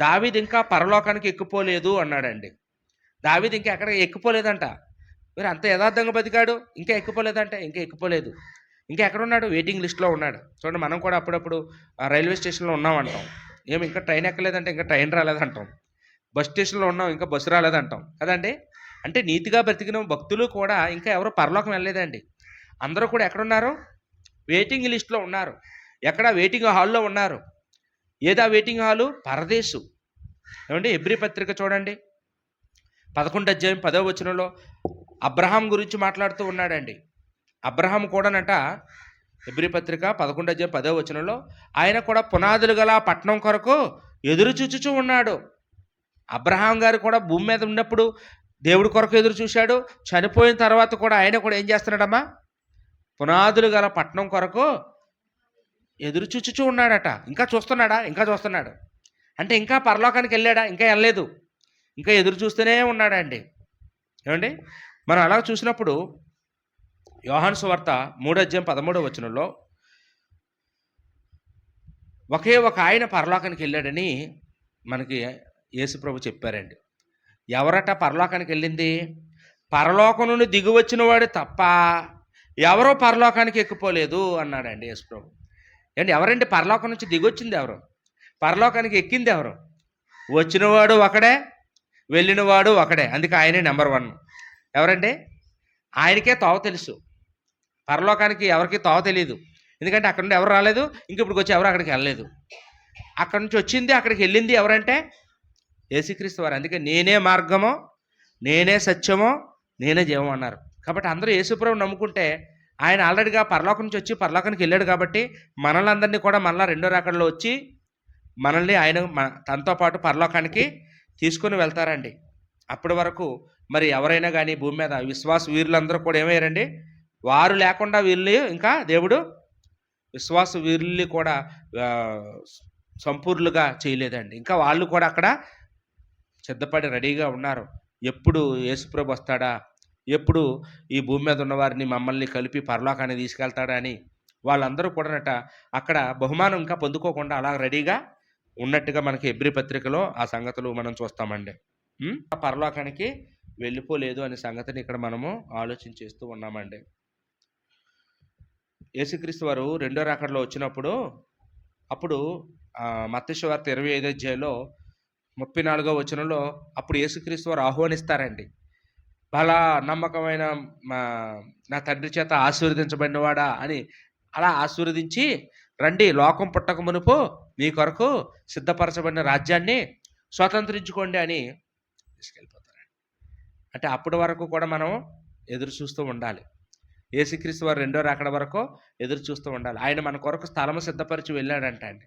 దావీదు ఇంకా పరలోకానికి ఎక్కిపోలేదు అన్నాడండి. దావీదు ఇంకా ఎక్కడ ఎక్కిపోలేదంట. మరి అంత యథార్థంగా బతికాడు, ఇంకా ఎక్కిపోలేదంటే ఇంకా ఎక్కిపోలేదు. ఇంకా ఎక్కడున్నాడు? వెయిటింగ్ లిస్ట్లో ఉన్నాడు. చూడండి, మనం కూడా అప్పుడప్పుడు రైల్వే స్టేషన్లో ఉన్నామంటాం. ఏమి ఇంకా ట్రైన్ ఎక్కలేదంటే ఇంకా ట్రైన్ రాలేదంటాం. బస్ స్టేషన్లో ఉన్నాం, ఇంకా బస్సు రాలేదంటాం కదండి. అంటే నీతిగా బ్రతికిన భక్తులు కూడా ఇంకా ఎవరు పరలోకం వెళ్ళలేదండి. అందరూ కూడా ఎక్కడున్నారు? వెయిటింగ్ లిస్ట్లో ఉన్నారు. ఎక్కడ? వెయిటింగ్ హాల్లో ఉన్నారు. ఏదా వెయిటింగ్ హాలు? పరదేశు. ఏమండి, హెబ్రీ పత్రిక చూడండి 11వ అధ్యాయం 10వ వచనంలో అబ్రహాం గురించి మాట్లాడుతూ ఉన్నాడండి. అబ్రహాం కూడానట, హెబ్రీ పత్రిక 11వ అధ్యాయం 10వ వచనంలో ఆయన కూడా పునాదులు గల పట్టణం కొరకు ఎదురు చూచుచూ ఉన్నాడు. అబ్రహాం గారు కూడా భూమి మీద ఉన్నప్పుడు దేవుడి కొరకు ఎదురు చూశాడు. చనిపోయిన తర్వాత కూడా ఆయన కూడా ఏం చేస్తున్నాడమ్మా? పునాదులు గల పట్టణం కొరకు ఎదురు చూచుచూ ఉన్నాడట. ఇంకా చూస్తున్నాడా? ఇంకా చూస్తున్నాడు. అంటే ఇంకా పరలోకానికి వెళ్ళాడా? ఇంకా వెళ్ళలేదు. ఇంకా ఎదురు చూస్తూనే ఉన్నాడండి. ఏమండి? మనం అలా చూసినప్పుడు యోహాను సువార్త 3:13 ఒకే ఒక ఆయన పరలోకానికి వెళ్ళాడని మనకి యేసుప్రభు చెప్పారండి. ఎవరట పరలోకానికి వెళ్ళింది? పరలోకం నుండి దిగి వచ్చిన వాడు తప్ప ఎవరో పరలోకానికి ఎక్కిపోలేదు అన్నాడండి యేసుప్రభు. ఏంటి ఎవరండి పరలోకం నుంచి దిగొచ్చింది ఎవరు? పరలోకానికి ఎక్కింది ఎవరు? వచ్చినవాడు ఒకడే, వెళ్ళినవాడు ఒకడే. అందుకే ఆయనే నెంబర్ 1. ఎవరండి? ఆయనకే తోవ తెలుసు. పరలోకానికి ఎవరికి తోవ తెలియదు. ఎందుకంటే అక్కడ నుండి ఎవరు రాలేదు, ఇంక ఇప్పుడు వచ్చి ఎవరు అక్కడికి వెళ్ళలేదు. అక్కడి నుంచి వచ్చింది, అక్కడికి వెళ్ళింది ఎవరంటే యేసుక్రీస్తు వారు. అందుకే నేనే మార్గమో, నేనే సత్యమో, నేనే జీవం అన్నారు. కాబట్టి అందరూ యేసుప్రభుని నమ్ముకుంటే ఆయన ఆల్రెడీగా పరలోకం నుంచి వచ్చి పరలోకానికి వెళ్ళాడు కాబట్టి మనల్ని అందరినీ కూడా మళ్ళీ రెండో రాకడలో వచ్చి మనల్ని ఆయన తనతో పాటు పరలోకానికి తీసుకొని వెళ్తారండి. అప్పటి వరకు మరి ఎవరైనా కానీ భూమి మీద విశ్వాస వీరులందరూ కూడా ఏమయ్యారండి? వారు లేకుండా వీళ్ళు ఇంకా దేవుడు విశ్వాస వీరుల్ని కూడా సంపూర్ణులుగా చేయలేదండి. ఇంకా వాళ్ళు కూడా అక్కడ సిద్ధపడి రెడీగా ఉన్నారు. ఎప్పుడు యేసుప్రభు వస్తాడా, ఎప్పుడు ఈ భూమి మీద ఉన్నవారిని మమ్మల్ని కలిపి పరలోకాన్ని తీసుకెళ్తాడా అని వాళ్ళందరూ కూడానట అక్కడ బహుమానం ఇంకా పొందుకోకుండా అలా రెడీగా ఉన్నట్టుగా మనకి హెబ్రీ పత్రికలో ఆ సంగతులు మనం చూస్తామండి. పరలోకానికి వెళ్ళిపోలేదు అనే సంగతిని ఇక్కడ మనము ఆలోచించేస్తూ ఉన్నామండి. యేసుక్రీస్తు వారు రెండో రాకడలో వచ్చినప్పుడు అప్పుడు మత్తయి సువార్త 25:34 అప్పుడు యేసుక్రీస్తు వారు ఆహ్వానిస్తారండి. బలా నమ్మకమైన నా తండ్రి చేత ఆశీర్వదించబడినవాడా అని అలా ఆశీర్వదించి రండి, లోకం పుట్టక మునుపు మీ కొరకు సిద్ధపరచబడిన రాజ్యాన్ని స్వతంత్రించుకోండి అని తీసుకెళ్ళిపోతారండి. అంటే అప్పటి వరకు కూడా మనం ఎదురు చూస్తూ ఉండాలి. యేసుక్రీస్తు వారు రెండో రాకడ వరకు ఎదురు చూస్తూ ఉండాలి. ఆయన మన కొరకు స్థలము సిద్ధపరిచి వెళ్ళాడంట అండి.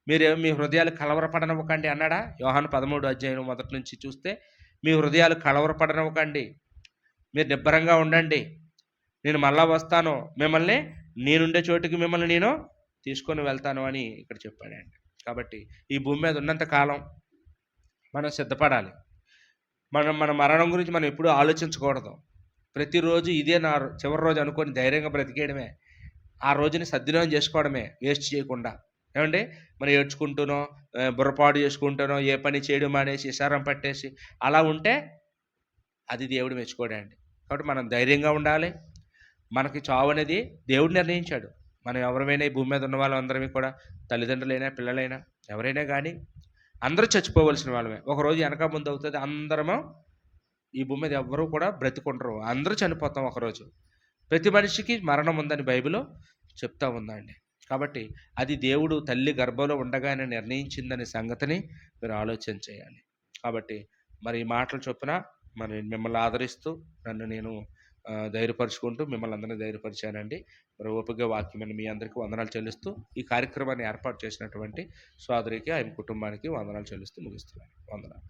మీరు మీ హృదయాలు కలవరపడనివ్వకండి అన్నాడా? యోహాను 13 మొదటి నుంచి చూస్తే మీ హృదయాలు కలవరపడనివ్వకండి, మీరు నిబ్బరంగా ఉండండి, నేను మళ్ళా వస్తాను, మిమ్మల్ని నేనుండే చోటుకి మిమ్మల్ని నేను తీసుకొని వెళ్తాను అని ఇక్కడ చెప్పాడండి. కాబట్టి ఈ భూమి మీద ఉన్నంత కాలం మనం సిద్ధపడాలి. మన మరణం గురించి మనం ఎప్పుడూ ఆలోచించకూడదు. ప్రతిరోజు ఇదే నా చివరి రోజు అనుకొని ధైర్యంగా బ్రతికేయడమే, ఆ రోజుని సద్వినియోగం చేసుకోవడమే, వేస్ట్ చేయకుండా. ఏమండి? మనం ఏడ్చుకుంటూనో బుర్రపాడు చేసుకుంటూనో ఏ పని చేయడం మానేసి ఇషారం పట్టేసి అలా ఉంటే అది దేవుడు మెచ్చుకోడండి. కాబట్టి మనం ధైర్యంగా ఉండాలి. మనకి చావు అనేది దేవుడు నిర్ణయించాడు. మనం ఎవరైనా ఈ భూమి మీద ఉన్న వాళ్ళందరమీ కూడా తల్లిదండ్రులైనా పిల్లలైనా ఎవరైనా కానీ అందరూ చచ్చిపోవలసిన వాళ్ళమే. ఒకరోజు వెనక ముందు అవుతుంది. అందరము ఈ భూమి మీద ఎవ్వరూ కూడా బ్రతికుండరు, అందరూ చనిపోతాం ఒకరోజు. ప్రతి మనిషికి మరణం ఉందని బైబిల్ చెప్తా ఉందండి. కాబట్టి అది దేవుడు తల్లి గర్భంలో ఉండగానే నిర్ణయించిందనే సంగతిని మీరు ఆలోచన చేయాలి. కాబట్టి మరి ఈ మాటలు చొప్పున మరి మిమ్మల్ని ఆదరిస్తూ నన్ను నేను ధైర్యపరుచుకుంటూ మిమ్మల్ని అందరినీ ధైర్యపరిచానండి. మరి ఓపికగా వాక్యమని మీ అందరికీ వందనాలు చెల్లిస్తూ ఈ కార్యక్రమాన్ని ఏర్పాటు చేసినటువంటి సోదరికి ఆయన కుటుంబానికి వందనాలు చెల్లిస్తూ ముగిస్తున్నాను. వందనాలు.